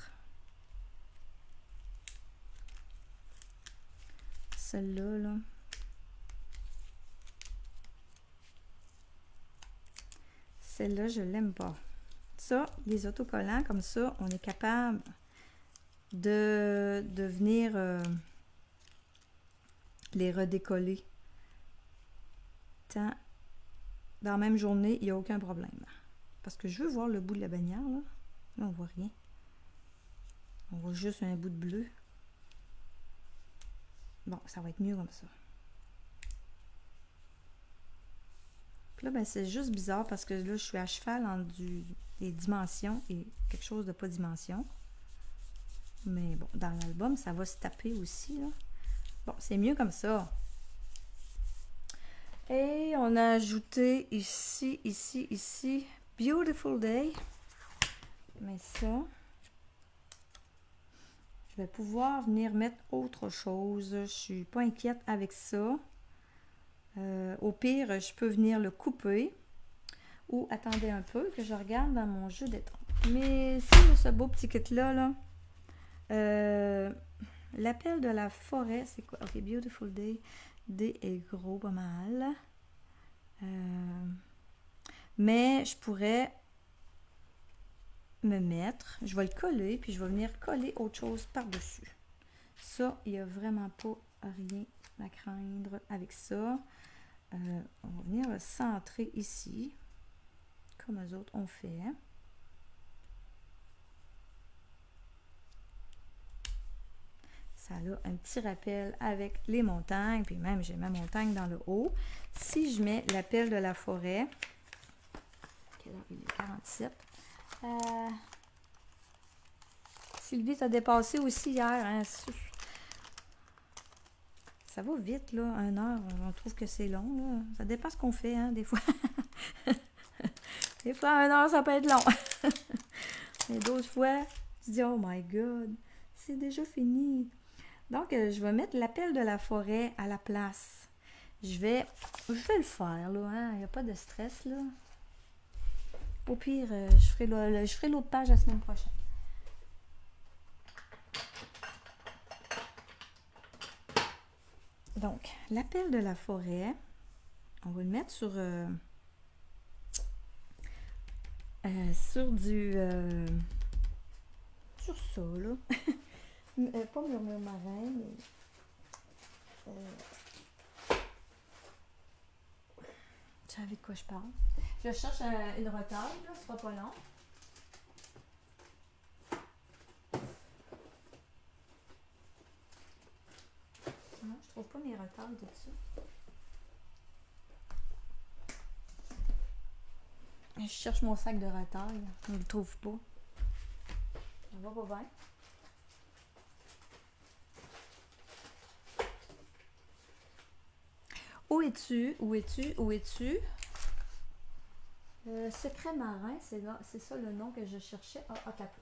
celle-là, là. Celle-là, je l'aime pas. Ça, les autocollants, comme ça, on est capable de venir les redécoller. Tant, dans la même journée, il n'y a aucun problème. Parce que je veux voir le bout de la bannière, là. Là, on voit rien. On voit juste un bout de bleu. Bon, ça va être mieux comme ça. Puis là, ben, c'est juste bizarre parce que là, je suis à cheval entre des dimensions et quelque chose de pas dimension. Mais bon, dans l'album, ça va se taper aussi, là. Bon, c'est mieux comme ça. Et on a ajouté ici, ici, Beautiful Day. Mais ça, je vais pouvoir venir mettre autre chose. Je suis pas inquiète avec ça. Au pire, je peux venir le couper. Ou attendez un peu que je regarde dans mon jeu d'étang. Mais si ce beau petit kit-là, là, l'appel de la forêt, c'est quoi? Ok, Beautiful Day. D est gros, pas mal. Mais je pourrais me mettre, je vais le coller, puis je vais venir coller autre chose par-dessus. Ça, il n'y a vraiment pas rien à craindre avec ça. On va venir le centrer ici, comme eux autres ont fait. Ça a un petit rappel avec les montagnes, puis même j'ai ma montagne dans le haut. Si je mets l'appel de la forêt, quelle heure il est? 47. Sylvie t'a dépassé aussi hier. Hein? Ça va vite, là. 1 heure, on trouve que c'est long. Là. Ça dépend ce qu'on fait, hein, des fois. Des fois, 1 heure, ça peut être long. Mais d'autres fois, tu dis, oh my God, c'est déjà fini. Donc, je vais mettre l'appel de la forêt à la place. Je vais le faire, là. Hein? Il n'y a pas de stress, là. Au pire, je ferai l'autre page la semaine prochaine. Donc, l'appel de la forêt, on va le mettre sur sur ça, là. Pas murmure marin, mais tu savais de quoi je parle. Je cherche une retaille, là, ce sera pas long. Non, je trouve pas mes retailles dessus. Je cherche mon sac de retaille, je ne le trouve pas. Ça va pas bien. Où es-tu? Où es-tu? Où es-tu? Secret marin, c'est ça le nom que je cherchais. Ah, t'as peu.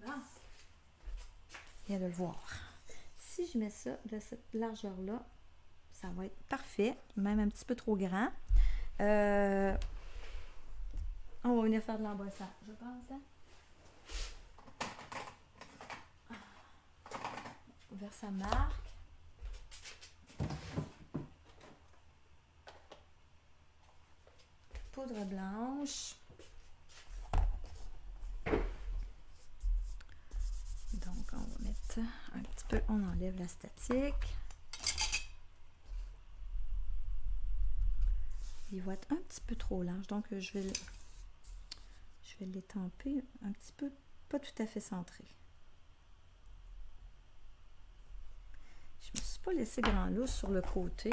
Ah. Viens de le voir. Si je mets ça de cette largeur-là, ça va être parfait. Même un petit peu trop grand. On va venir faire de l'embossage, je pense. Hein? Vers sa marque. Poudre blanche. Donc, on va mettre un petit peu, on enlève la statique. Il va être un petit peu trop large, donc je vais l'étamper un petit peu, pas tout à fait centré. Je me suis pas laissé grand lousse sur le côté.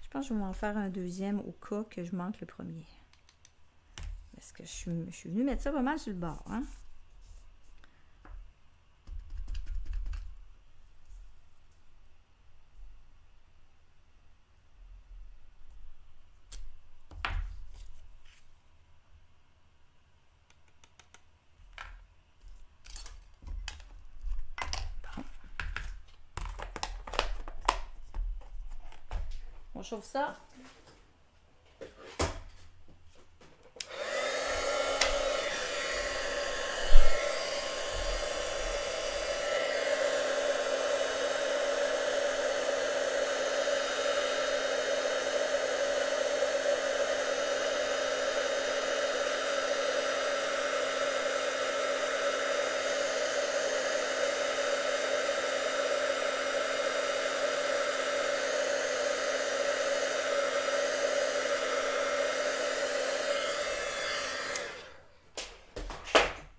Je pense que je vais en faire un deuxième au cas que je manque le premier. Parce que je suis venue mettre ça pas mal sur le bord. Hein? On chauffe ça.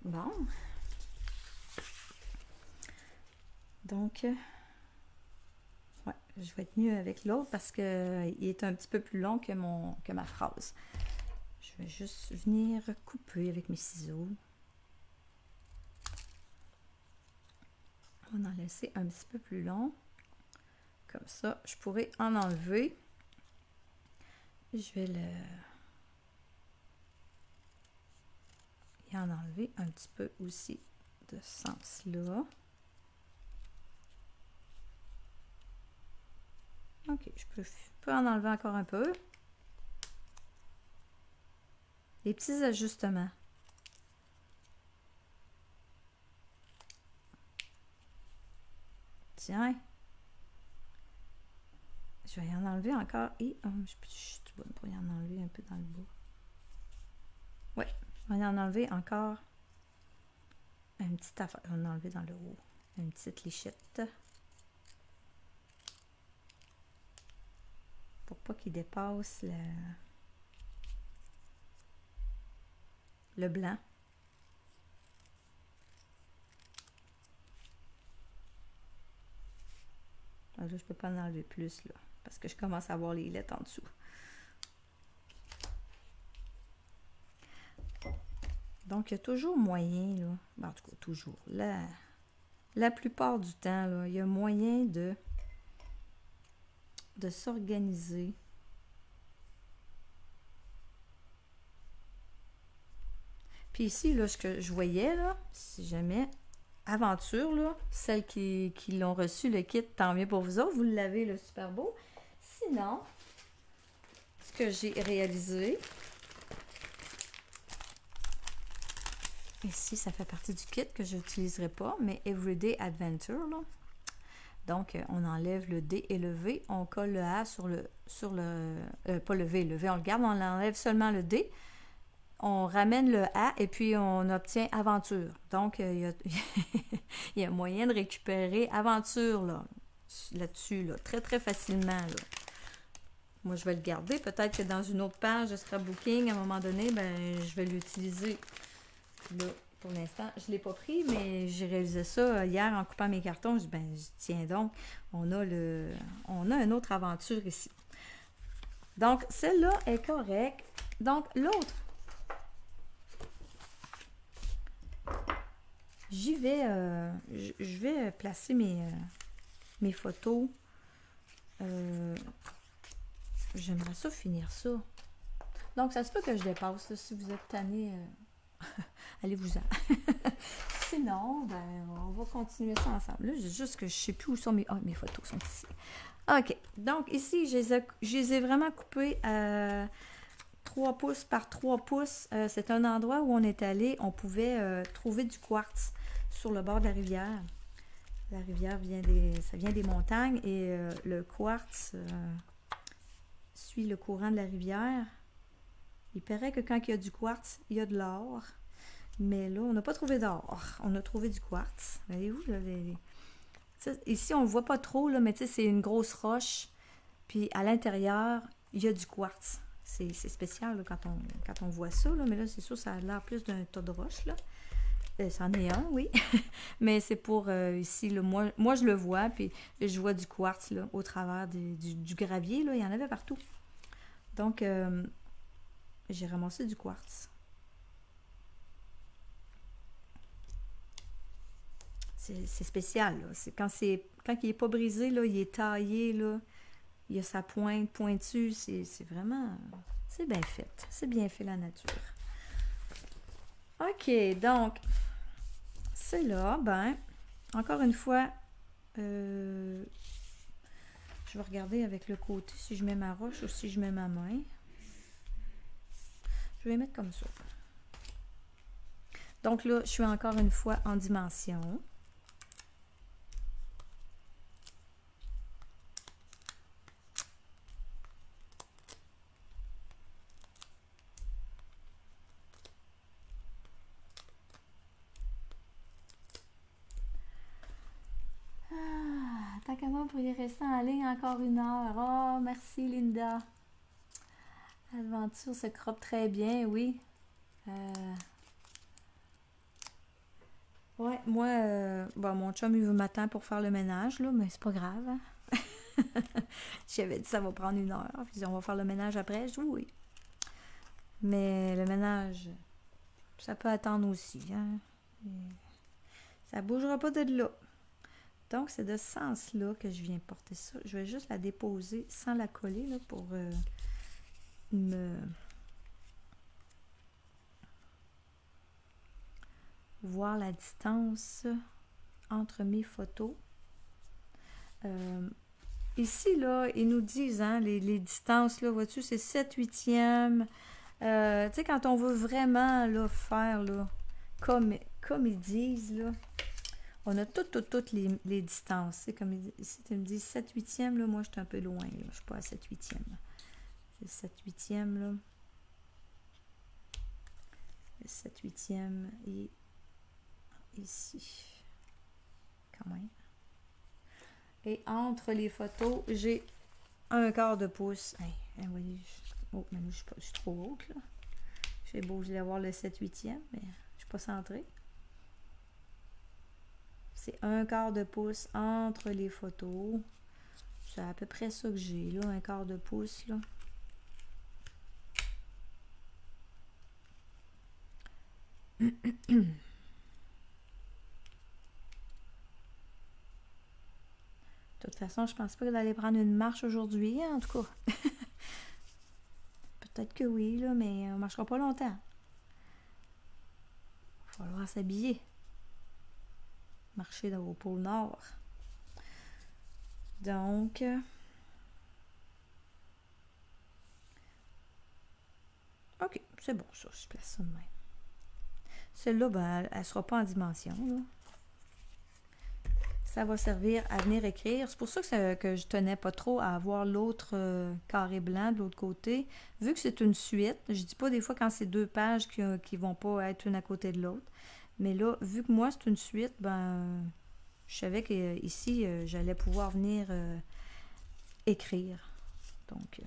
Bon. Donc, ouais, je vais être mieux avec l'autre parce qu'il est un petit peu plus long que, que ma phrase. Je vais juste venir couper avec mes ciseaux. On va en laisser un petit peu plus long. Comme ça, je pourrais en enlever. Je vais y en enlever un petit peu aussi de ce sens-là. Ok, je peux en enlever encore un peu. Des petits ajustements. Tiens. Je vais y en enlever encore. Et je suis bonne pour y en enlever un peu dans le bas. Oui, on va y en enlever encore une petite affaire. On va en enlever dans le haut. Une petite lichette. Pour pas qu'il dépasse le blanc. Alors là, je peux pas en enlever plus là, parce que je commence à avoir les lettres en dessous. Donc, il y a toujours moyen, là, ben, en tout cas, toujours, la plupart du temps, là, il y a moyen de s'organiser. Puis ici, là, ce que je voyais, là, si jamais, aventure, là, celles qui l'ont reçu, le kit, tant mieux pour vous autres, vous l'avez, le super beau. Sinon, ce que j'ai réalisé, ici, ça fait partie du kit que je n'utiliserai pas, mais Everyday Adventure, là. Donc, on enlève le D et le V, on colle le A sur le pas le V on le garde, on enlève seulement le D, on ramène le A et puis on obtient aventure. Donc, il y a moyen de récupérer aventure là-dessus, là, très très facilement. Là. Moi, je vais le garder. Peut-être que dans une autre page de scrapbooking, à un moment donné, ben, je vais l'utiliser. Là, pour l'instant, je ne l'ai pas pris, mais j'ai réalisé ça hier en coupant mes cartons. Je dis, ben, tiens donc, on a une autre aventure ici. Donc, celle-là est correcte. Donc, l'autre, je vais placer mes photos. J'aimerais ça finir ça. Donc, ça se peut que je dépasse. Là, si vous êtes tanné, allez-vous-en. Sinon, ben, on va continuer ça ensemble. Là, juste que je ne sais plus où sont mes photos sont ici. OK. Donc, ici, je les ai vraiment coupées à 3 pouces par 3 pouces. C'est un endroit où on est allé. On pouvait trouver du quartz sur le bord de la rivière. La rivière ça vient des montagnes et le quartz suit le courant de la rivière. Il paraît que quand il y a du quartz, il y a de l'or. Mais là, on n'a pas trouvé d'or. On a trouvé du quartz. Voyez-vous, là, ici, on ne le voit pas trop, là, mais c'est une grosse roche. Puis à l'intérieur, il y a du quartz. C'est spécial là, quand on voit ça. Là, mais là, c'est sûr, ça a l'air plus d'un tas de roches. Là. C'en est un, oui. Mais c'est pour ici, là, moi, je le vois. Puis je vois du quartz là, au travers du gravier. Là, il y en avait partout. Donc, j'ai ramassé du quartz. C'est spécial. Là. Quand il n'est pas brisé, là, il est taillé. Là, il a sa pointe pointue. C'est vraiment... C'est bien fait. C'est bien fait, la nature. OK, donc, c'est là. Ben, encore une fois, je vais regarder avec le côté si je mets ma roche ou si je mets ma main. Je vais mettre comme ça. Donc là, je suis encore une fois en dimension. Tant qu'à moi, vous pourriez rester en ligne encore 1 heure. Oh, merci Linda. Aventure se croppe très bien, oui. moi, bon, mon chum, il m'attend pour faire le ménage, là, mais c'est pas grave, hein. J'avais dit ça va prendre 1 heure. Puis on va faire le ménage après. Je dis oui. Mais le ménage, ça peut attendre aussi, hein. Ça bougera pas de là. Donc, c'est de ce sens-là que je viens porter ça. Je vais juste la déposer sans la coller, là, pour me voir la distance entre mes photos. Ici, là, ils nous disent, hein, les distances, là, vois-tu, c'est 7/8e. Tu sais, quand on veut vraiment, là, faire, là, comme ils disent, là, on a toutes les distances. C'est comme ici, tu me dis 7/8e, là, moi, je suis un peu loin, là. Je suis pas à 7/8e. C'est 7/8e, là. Le 7/8e est ici. Quand même. Et entre les photos, j'ai 1/4 de pouce. Hey, voyez, oh, mais je suis trop haute, là. J'ai beau vous avoir le 7/8e, mais je suis pas centrée. C'est 1/4 de pouce entre les photos. C'est à peu près ça que j'ai, là, 1/4 de pouce, là. De toute façon, je pense pas d'aller prendre une marche aujourd'hui, hein, en tout cas. Peut-être que oui, là, mais on marchera pas longtemps. Il va falloir s'habiller. Marcher au pôle Nord. Donc, ok, c'est bon ça, je place ça de même. Celle-là, ben, elle ne sera pas en dimension, là. Ça va servir à venir écrire. C'est pour ça que je tenais pas trop à avoir l'autre carré blanc de l'autre côté. Vu que c'est une suite, je dis pas des fois quand c'est 2 pages qui vont pas être une à côté de l'autre. Mais là, vu que moi c'est une suite, ben je savais qu'ici, j'allais pouvoir venir écrire. Donc,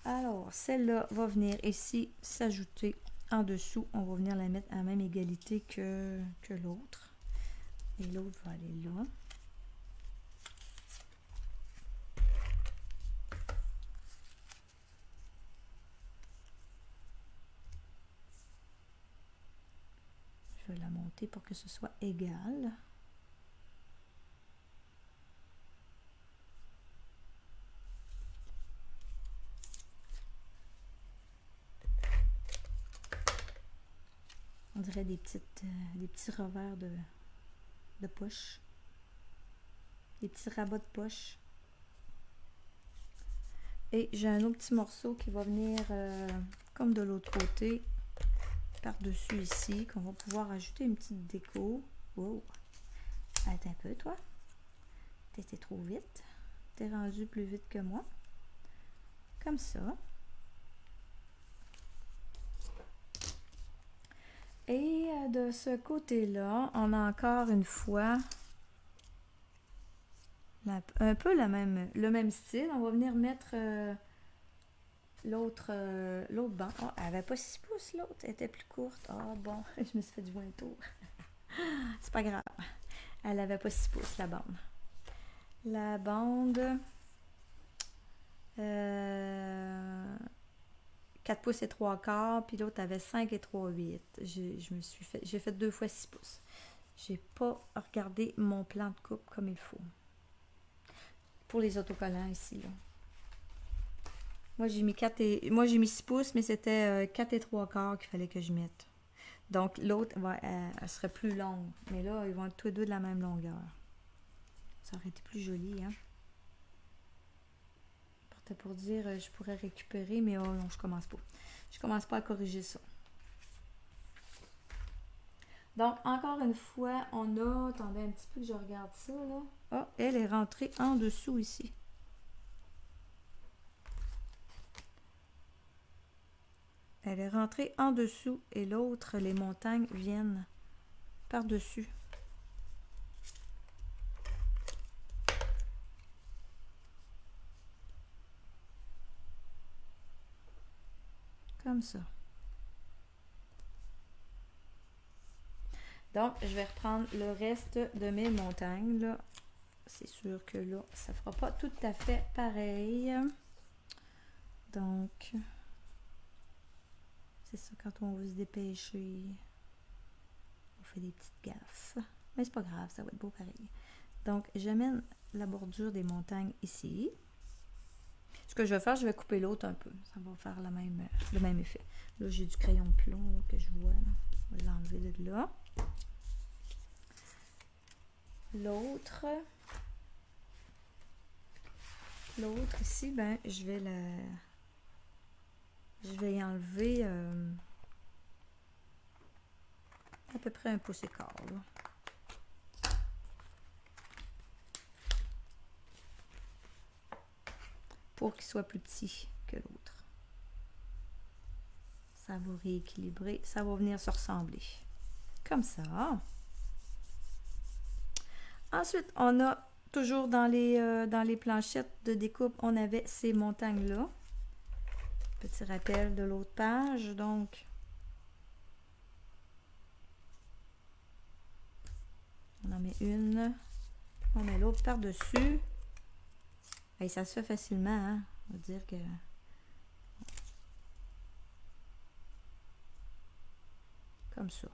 alors, celle-là va venir ici s'ajouter en dessous. On va venir la mettre à la même égalité que l'autre. Et l'autre va aller là. Je vais la monter pour que ce soit égal. On dirait des petits revers de poche. Des petits rabats de poche. Et j'ai un autre petit morceau qui va venir comme de l'autre côté, par-dessus ici, qu'on va pouvoir ajouter une petite déco. Wow! Arrête un peu, toi. T'étais trop vite. T'es rendu plus vite que moi. Comme ça. Et de ce côté-là, on a encore une fois un peu le même style. On va venir mettre l'autre bande. Oh, elle n'avait pas 6 pouces, l'autre. Elle était plus courte. Ah bon, je me suis fait du bon tour. C'est pas grave. Elle n'avait pas 6 pouces, la bande. La bande... 4 pouces et 3/4, puis l'autre avait 5 et 3/8. J'ai fait 2 fois 6 pouces. J'ai pas regardé mon plan de coupe comme il faut. Pour les autocollants ici, là. Moi, j'ai mis 6 pouces, mais c'était 4 et 3/4 qu'il fallait que je mette. Donc, l'autre, elle serait plus longue. Mais là, ils vont être tous les deux de la même longueur. Ça aurait été plus joli, hein? C'était pour dire, je pourrais récupérer, mais oh non, je commence pas. Je commence pas à corriger ça. Donc, encore une fois, on a... Attendez un petit peu que je regarde ça, là. Ah, elle est rentrée en dessous ici. Elle est rentrée en dessous et l'autre, les montagnes viennent par-dessus. Comme ça. Donc, je vais reprendre le reste de mes montagnes, là. C'est sûr que là, ça ne fera pas tout à fait pareil. Donc, c'est ça, quand on veut se dépêcher, on fait des petites gaffes. Mais c'est pas grave, ça va être beau pareil. Donc, j'amène la bordure des montagnes ici. Ce que je vais faire, je vais couper l'autre un peu. Ça va faire le même effet. Là, j'ai du crayon de plomb là, que je vois. Là. Je vais l'enlever de là. L'autre ici, ben, je vais y enlever à peu près 1 pouce et quart. Là. Pour qu'il soit plus petit que l'autre. Ça va rééquilibrer, ça va venir se ressembler. Comme ça. Ensuite, on a toujours dans les planchettes de découpe, on avait ces montagnes-là. Petit rappel de l'autre page, donc. On en met une. On met l'autre par-dessus. Et ça se fait facilement, hein? On va dire que... Comme ça.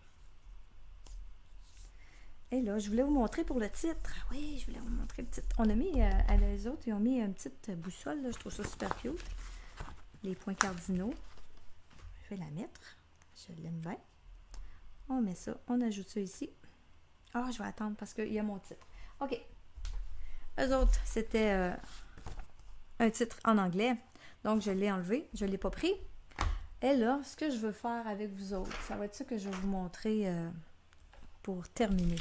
Et là, je voulais vous montrer pour le titre. Oui, je voulais vous montrer le titre. On a mis, à les autres, ils ont mis une petite boussole. Là. Je trouve ça super cute. Les points cardinaux. Je vais la mettre. Je l'aime bien. On met ça. On ajoute ça ici. Ah, je vais attendre parce qu'il y a mon titre. OK. Eux autres, c'était un titre en anglais. Donc, je l'ai enlevé. Je ne l'ai pas pris. Et là, ce que je veux faire avec vous autres, ça va être ça que je vais vous montrer pour terminer.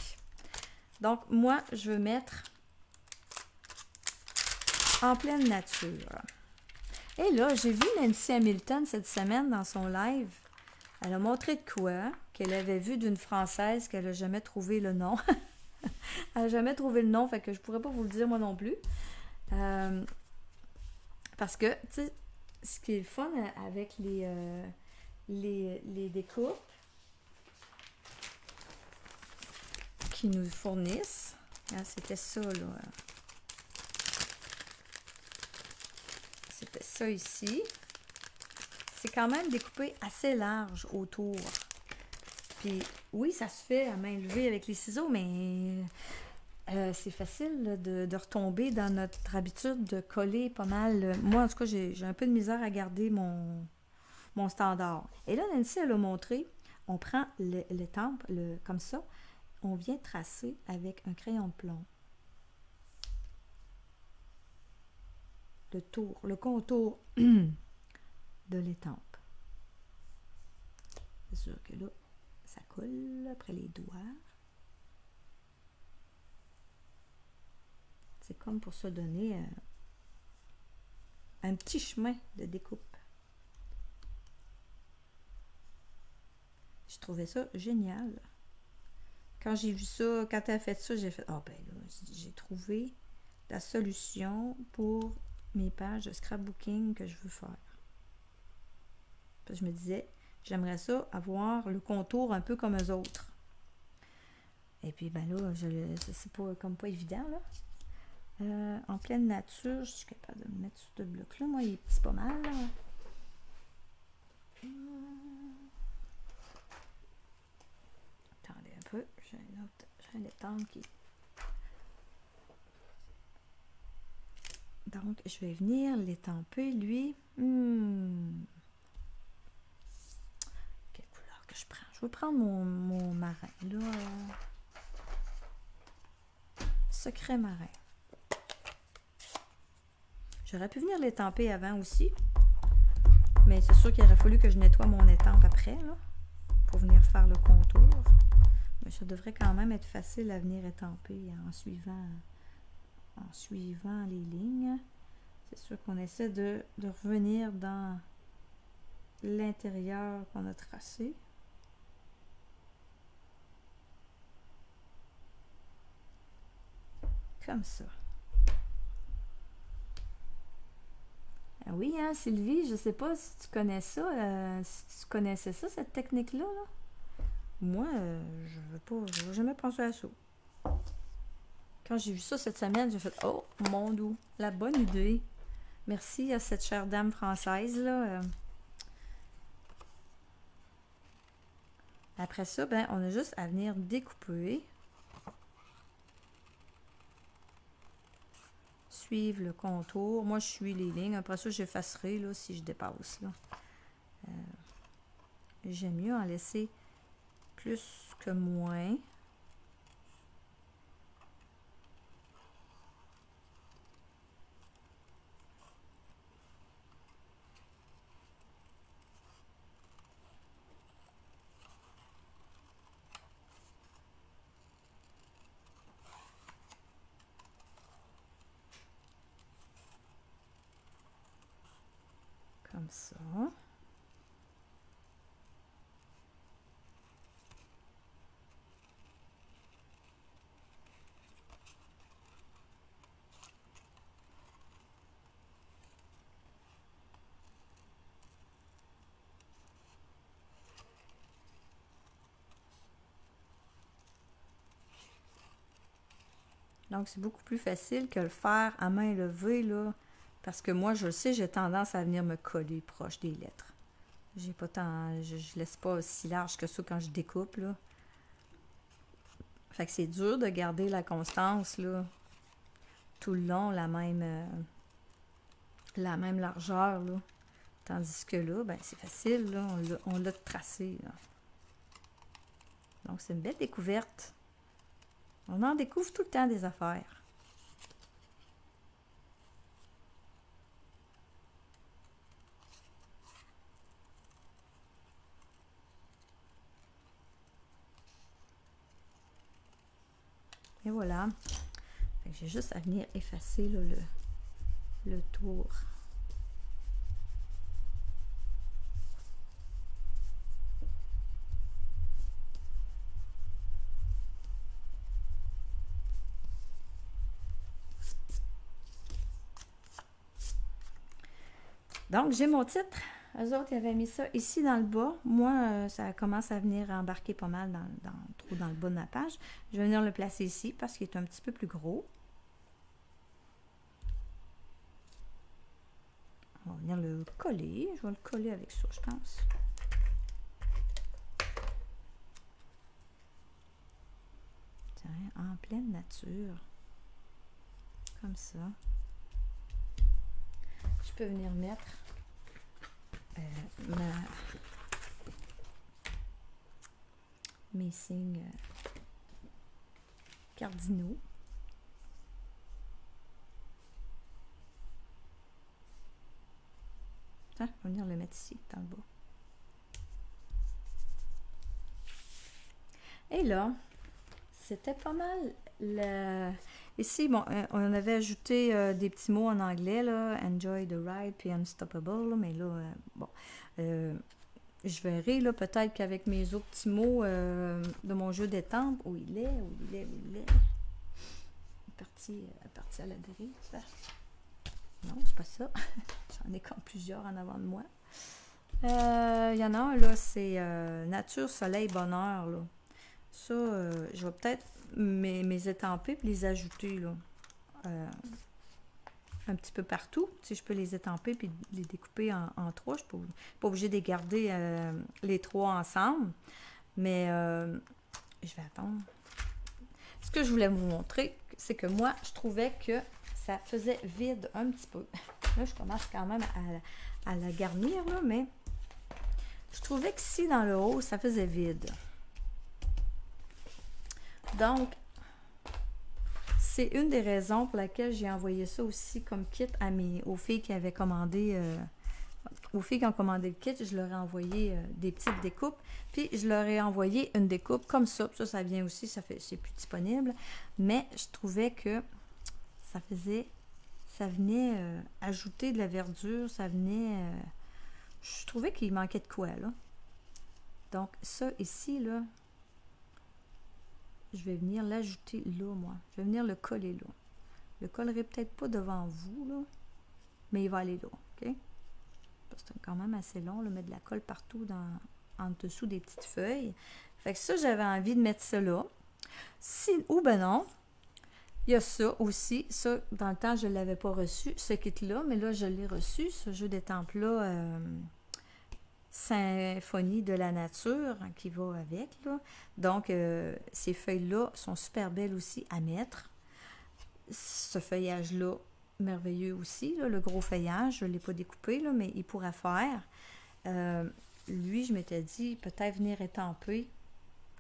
Donc, moi, je veux mettre en pleine nature. Et là, j'ai vu Nancy Hamilton cette semaine dans son live. Elle a montré de quoi qu'elle avait vu d'une Française qu'elle n'a jamais trouvé le nom. Elle n'a jamais trouvé le nom, fait que je pourrais pas vous le dire moi non plus. Parce que, tu sais, ce qui est le fun avec les découpes qui nous fournissent, hein, c'était ça, là. C'était ça ici. C'est quand même découpé assez large autour. Puis, oui, ça se fait à main levée avec les ciseaux, mais c'est facile là, de retomber dans notre habitude de coller pas mal. Moi, en tout cas, j'ai un peu de misère à garder mon standard. Et là, Nancy, elle a montré, on prend l'étampe, comme ça, on vient tracer avec un crayon de plomb. Le contour de l'étampe. C'est sûr que là, ça colle après les doigts. C'est comme pour se donner un petit chemin de découpe. Je trouvais ça génial. Quand j'ai vu ça, quand elle a fait ça, j'ai fait, ah ben là, j'ai trouvé la solution pour mes pages de scrapbooking que je veux faire. Parce que je me disais, j'aimerais ça avoir le contour un peu comme eux autres. Et puis, ben là, c'est pas évident, là. En pleine nature, je suis capable de me mettre sur ce bloc-là. Moi, il est petit pas mal, là. Attendez un peu, j'ai un étampe qui... Donc, je vais venir l'étamper, lui. Quelle couleur que je prends? Je vais prendre mon marin, là. Secret marin. J'aurais pu venir l'étamper avant aussi. Mais c'est sûr qu'il aurait fallu que je nettoie mon étampe après, là, pour venir faire le contour. Mais ça devrait quand même être facile à venir étamper en suivant les lignes. C'est sûr qu'on essaie de revenir dans l'intérieur qu'on a tracé. Comme ça. Ah oui, hein, Sylvie, je sais pas si tu connais ça, si tu connaissais ça, cette technique-là. Là. Moi, je veux jamais penser à ça. Quand j'ai vu ça cette semaine, j'ai fait « Oh, mon doux, la bonne idée! » Merci à cette chère dame française, là. Après ça, ben, on a juste à venir découper. Suivre le contour. Moi, je suis les lignes. Après ça, j'effacerai là, si je dépasse. Là. J'aime mieux en laisser plus que moins. Comme ça. Donc, c'est beaucoup plus facile que le faire à main levée, là. Parce que moi, je le sais, j'ai tendance à venir me coller proche des lettres. J'ai pas tant. Je laisse pas aussi large que ça quand je découpe, là. Fait que c'est dur de garder la constance, là, tout le long, la même largeur, là. Tandis que là, ben, c'est facile, là, on l'a tracé, là. Donc, c'est une belle découverte. On en découvre tout le temps des affaires. Et voilà. J'ai juste à venir effacer là, le tour. Donc, j'ai mon titre. Eux autres, ils avaient mis ça ici dans le bas. Moi, ça commence à venir embarquer pas mal trop dans le bas de ma page. Je vais venir le placer ici parce qu'il est un petit peu plus gros. On va venir le coller. Je vais le coller avec ça, je pense. Tiens, en pleine nature. Comme ça. Je peux venir mettre mes signes cardinaux. On va venir le mettre ici, dans le bas. Et là, c'était pas mal le... Ici, bon, on avait ajouté des petits mots en anglais, là, enjoy the ride, puis unstoppable, là, mais là, bon, je verrai, là, peut-être qu'avec mes autres petits mots de mon jeu d'étampes, où il est. Parti à la dérive, ça. Non, c'est pas ça. J'en ai comme plusieurs en avant de moi. Il y en a un, là, c'est nature, soleil, bonheur, là. Ça, je vais peut-être mes étamper puis les ajouter, là. Un petit peu partout. Tu sais, je peux les étamper puis les découper en trois. Je ne suis pas obligée de les garder les trois ensemble. Mais je vais attendre. Ce que je voulais vous montrer, c'est que moi, je trouvais que ça faisait vide un petit peu. Là, je commence quand même à la garnir, là, mais je trouvais qu'ici, dans le haut, ça faisait vide. Donc, c'est une des raisons pour laquelle j'ai envoyé ça aussi comme kit aux filles qui avaient commandé, aux filles qui ont commandé le kit, je leur ai envoyé des petites découpes, puis je leur ai envoyé une découpe comme ça. Ça vient aussi, c'est plus disponible, mais je trouvais que ça venait ajouter de la verdure, ça venait, je trouvais qu'il manquait de quoi, là. Donc, ça ici, là, je vais venir l'ajouter là, moi. Je vais venir le coller là. Je le collerai peut-être pas devant vous, là, mais il va aller là, OK? C'est quand même assez long, là, mettre de la colle partout en dessous des petites feuilles. Fait que ça, j'avais envie de mettre ça là. Si, ou ben non, il y a ça aussi. Ça, dans le temps, je ne l'avais pas reçu, ce kit-là, mais là, je l'ai reçu, ce jeu d'étampes-là, Symphonie de la nature, hein, qui va avec, là. Donc, ces feuilles-là sont super belles aussi à mettre. Ce feuillage-là, merveilleux aussi, là, le gros feuillage, je ne l'ai pas découpé, là, mais il pourra faire. Lui, je m'étais dit, peut-être venir étamper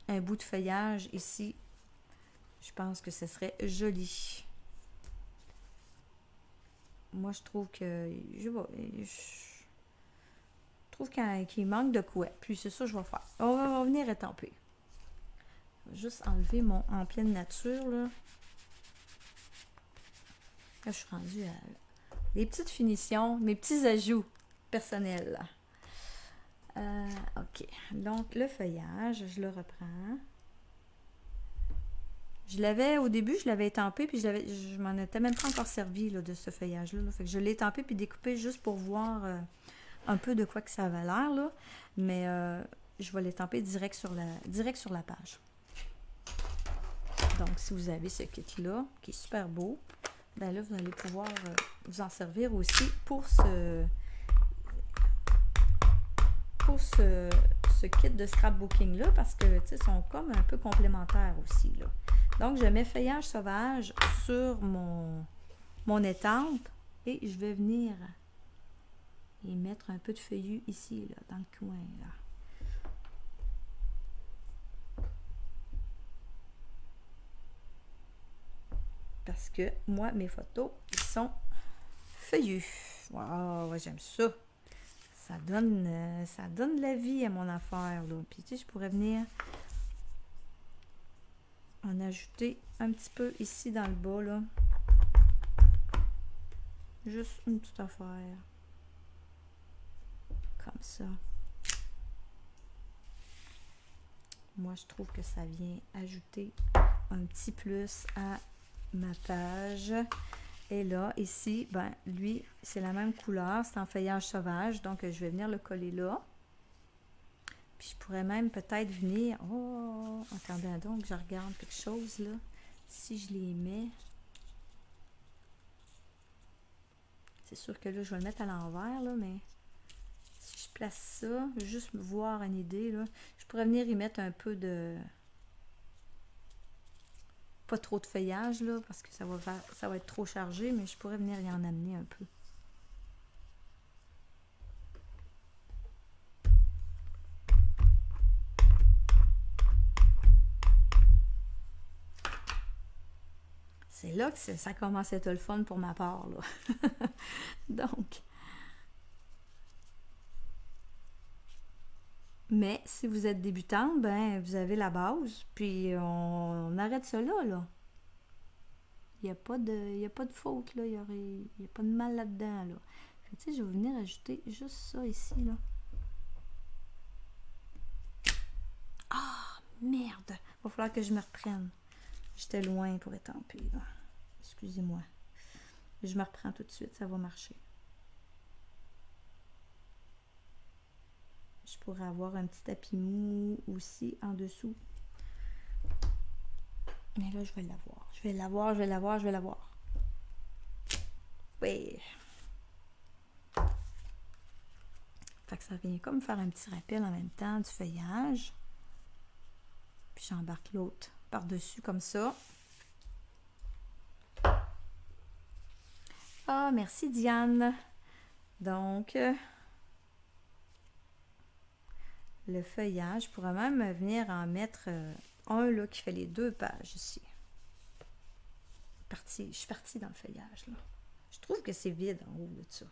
un bout de feuillage ici. Je pense que ce serait joli. Moi, je trouve que... Je trouve qu'il manque de quoi. Puis c'est ça que je vais faire. On va venir étamper. Je vais juste enlever mon en pleine nature, là. Là, je suis rendue à les petites finitions, mes petits ajouts personnels. OK. Donc, le feuillage, je le reprends. Je l'avais, au début, je l'avais étampé, puis je m'en étais même pas encore servi là, de ce feuillage-là. Là. Fait que je l'ai étampé puis découpé juste pour voir un peu de quoi que ça avait l'air, là. Mais je vais l'étamper direct sur la page. Donc, si vous avez ce kit-là, qui est super beau, ben là, vous allez pouvoir vous en servir aussi pour ce kit de scrapbooking-là, parce que, tu sais, ils sont comme un peu complémentaires aussi, là. Donc, je mets feuillage sauvage sur mon étampe et je vais venir y mettre un peu de feuillu ici, là, dans le coin, là. Parce que moi, mes photos, ils sont feuillus. Waouh, j'aime ça. Ça donne la vie à mon affaire, là. Puis, tu sais, je pourrais venir en ajouter un petit peu ici dans le bas, là. Juste une petite affaire. Comme ça. Moi, je trouve que ça vient ajouter un petit plus à ma page. Et là, ici, ben, lui, c'est la même couleur. C'est en feuillage sauvage. Donc, je vais venir le coller là. Puis, je pourrais même peut-être venir... Oh! Attendez donc, je regarde quelque chose, là. Si je les mets... C'est sûr que là, je vais le mettre à l'envers, là, mais... Si je place ça, juste voir une idée, là. Je pourrais venir y mettre un peu de... Pas trop de feuillage, là, parce que ça va être trop chargé, mais je pourrais venir y en amener un peu. C'est là que ça commence à être le fun pour ma part, là. Donc... Mais si vous êtes débutante, ben vous avez la base, puis on arrête ça là, là. Il n'y a pas de faute, là. Il n'y a pas de mal là-dedans, là. Fait que, tu sais, je vais venir ajouter juste ça ici, là. Ah, merde! Il va falloir que je me reprenne. J'étais loin pour étamper, là. Excusez-moi. Je me reprends tout de suite, ça va marcher. Je pourrais avoir un petit tapis mou aussi en dessous. Mais là, je vais l'avoir. Je vais l'avoir, je vais l'avoir, je vais l'avoir. Oui. Fait que ça vient comme faire un petit rappel en même temps du feuillage. Puis j'embarque l'autre par-dessus comme ça. Ah, merci Diane. Donc... le feuillage, je pourrais même venir en mettre un là, qui fait les 2 pages ici. Je suis partie dans le feuillage. Là. Je trouve que c'est vide en haut de ça.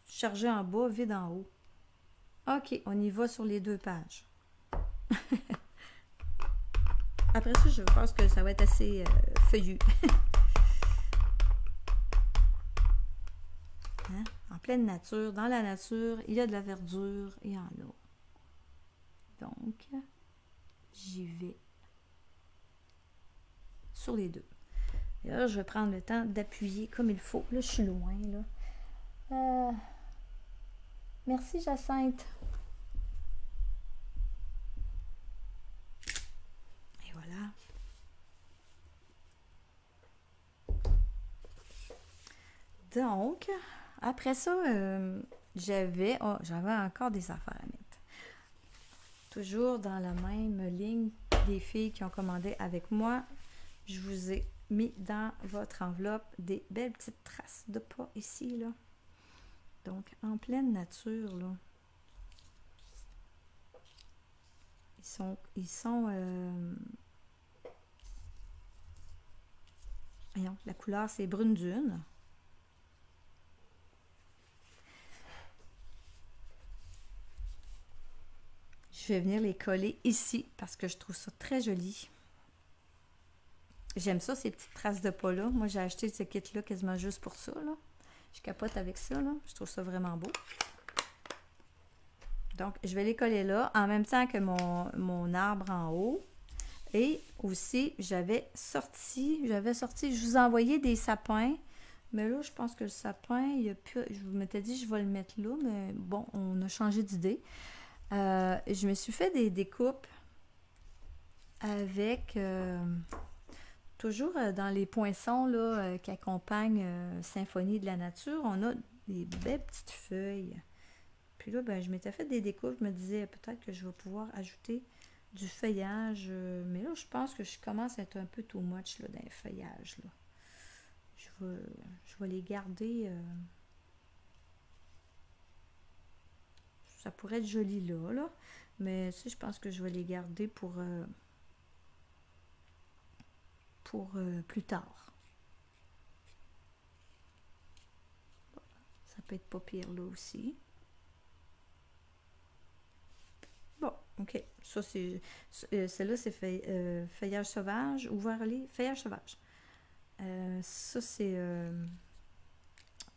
Chargé en bas, vide en haut. OK, on y va sur les 2 pages. Après ça, je pense que ça va être assez feuillu. Hein? En pleine nature, dans la nature, il y a de la verdure, il y en a. Donc, j'y vais sur les 2. Et là, je vais prendre le temps d'appuyer comme il faut. Là, je suis loin, là. Merci, Jacinthe. Donc, après ça, j'avais encore des affaires à mettre. Toujours dans la même ligne des filles qui ont commandé avec moi, je vous ai mis dans votre enveloppe des belles petites traces de pas ici, là. Donc, en pleine nature, là. Voyons, la couleur, c'est brune dune. Je vais venir les coller ici parce que je trouve ça très joli. J'aime ça, ces petites traces de pas-là. Moi, j'ai acheté ce kit-là quasiment juste pour ça, là. Je capote avec ça, là. Je trouve ça vraiment beau. Donc, je vais les coller là, en même temps que mon arbre en haut. Et aussi, j'avais sorti, je vous ai envoyé des sapins. Mais là, je pense que le sapin, il y a plus, je m'étais dit, je vais le mettre là, mais bon, on a changé d'idée. Je me suis fait des découpes avec, toujours dans les poinçons là, qui accompagnent Symphonie de la nature, on a des belles petites feuilles. Puis là, ben, je m'étais fait des découpes, je me disais peut-être que je vais pouvoir ajouter du feuillage, mais là, je pense que je commence à être un peu too much là, dans les feuillages. Là. Je vais les garder. Ça pourrait être joli là, mais ça, je pense que je vais les garder pour plus tard. Ça peut être pas pire là aussi. Bon, ok. Ça, c'est. Celle-là, c'est feuillage sauvage. Ouvert-les. Feuillage sauvage. Ça, c'est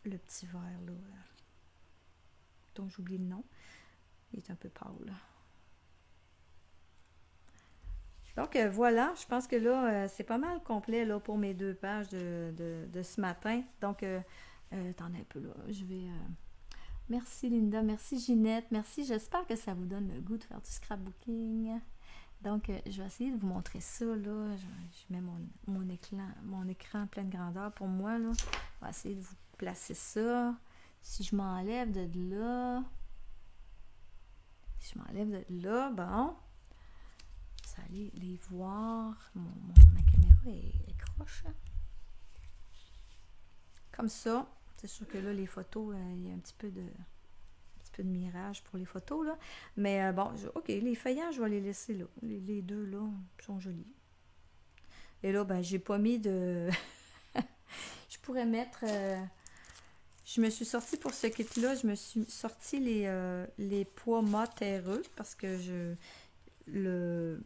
le petit vert, là. Dont j'oublie le nom. Il est un peu pâle. Donc, voilà. Je pense que là, c'est pas mal complet là, pour mes 2 pages de ce matin. Donc, attendez un peu là. Je vais. Merci Linda, merci Ginette, merci. J'espère que ça vous donne le goût de faire du scrapbooking. Donc, je vais essayer de vous montrer ça, là. Je mets mon écran en pleine grandeur pour moi, là. Je vais essayer de vous placer ça. Si je m'enlève de là... bon. Vous allez les voir. Ma caméra est croche. Comme ça. C'est sûr que là, les photos, il y a un petit peu de mirage pour les photos, là. Mais bon, ok, les feuillages, je vais les laisser là. Les 2, là, sont jolis. Et là, ben, j'ai pas mis de... je pourrais mettre... je me suis sortie pour ce kit-là, je me suis sorti les pois mâts terreux parce que il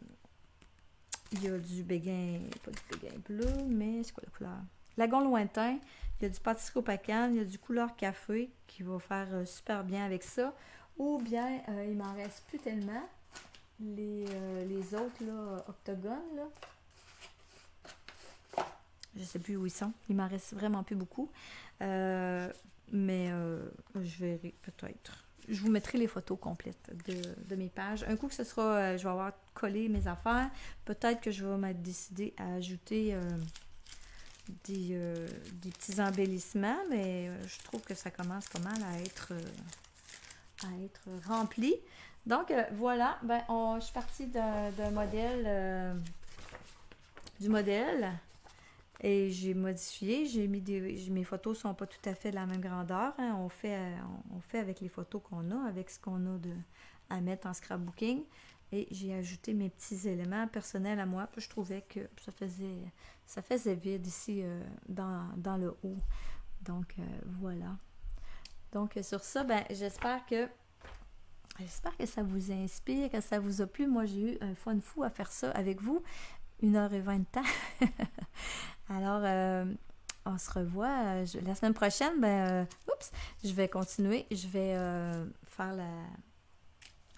y a du béguin, pas du béguin bleu, mais c'est quoi la couleur? Lagon lointain. Il y a du pâtisserie au pacane, il y a du couleur café qui va faire super bien avec ça. Ou bien, il m'en reste plus tellement. Les autres, là, octogones, là. Je sais plus où ils sont. Il m'en reste vraiment plus beaucoup. Mais je verrai peut-être. Je vous mettrai les photos complètes de mes pages. Un coup que ce sera, je vais avoir collé mes affaires. Peut-être que je vais me décider à ajouter... des petits embellissements, mais je trouve que ça commence pas mal à être rempli. Donc, voilà, ben, je suis partie d'un modèle, du modèle, et j'ai modifié, mes photos sont pas tout à fait de la même grandeur, hein. On fait avec les photos qu'on a, avec ce qu'on a à mettre en scrapbooking. Et j'ai ajouté mes petits éléments personnels à moi. Puis je trouvais que ça faisait vide ici dans le haut. Donc, voilà. Donc, sur ça, ben, j'espère que ça vous inspire, que ça vous a plu. Moi, j'ai eu un fun fou à faire ça avec vous. 1h20 de temps. Alors, on se revoit la semaine prochaine. Ben, je vais continuer. Je vais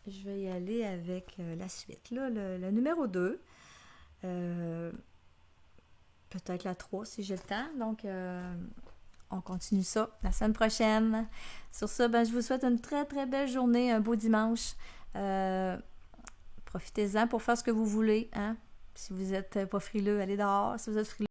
Je vais y aller avec la suite, là, le numéro 2. Peut-être la 3 si j'ai le temps. Donc, on continue ça la semaine prochaine. Sur ça, ben, je vous souhaite une très, très belle journée, un beau dimanche. Profitez-en pour faire ce que vous voulez. Hein? Si vous n'êtes pas frileux, allez dehors. Si vous êtes frileux,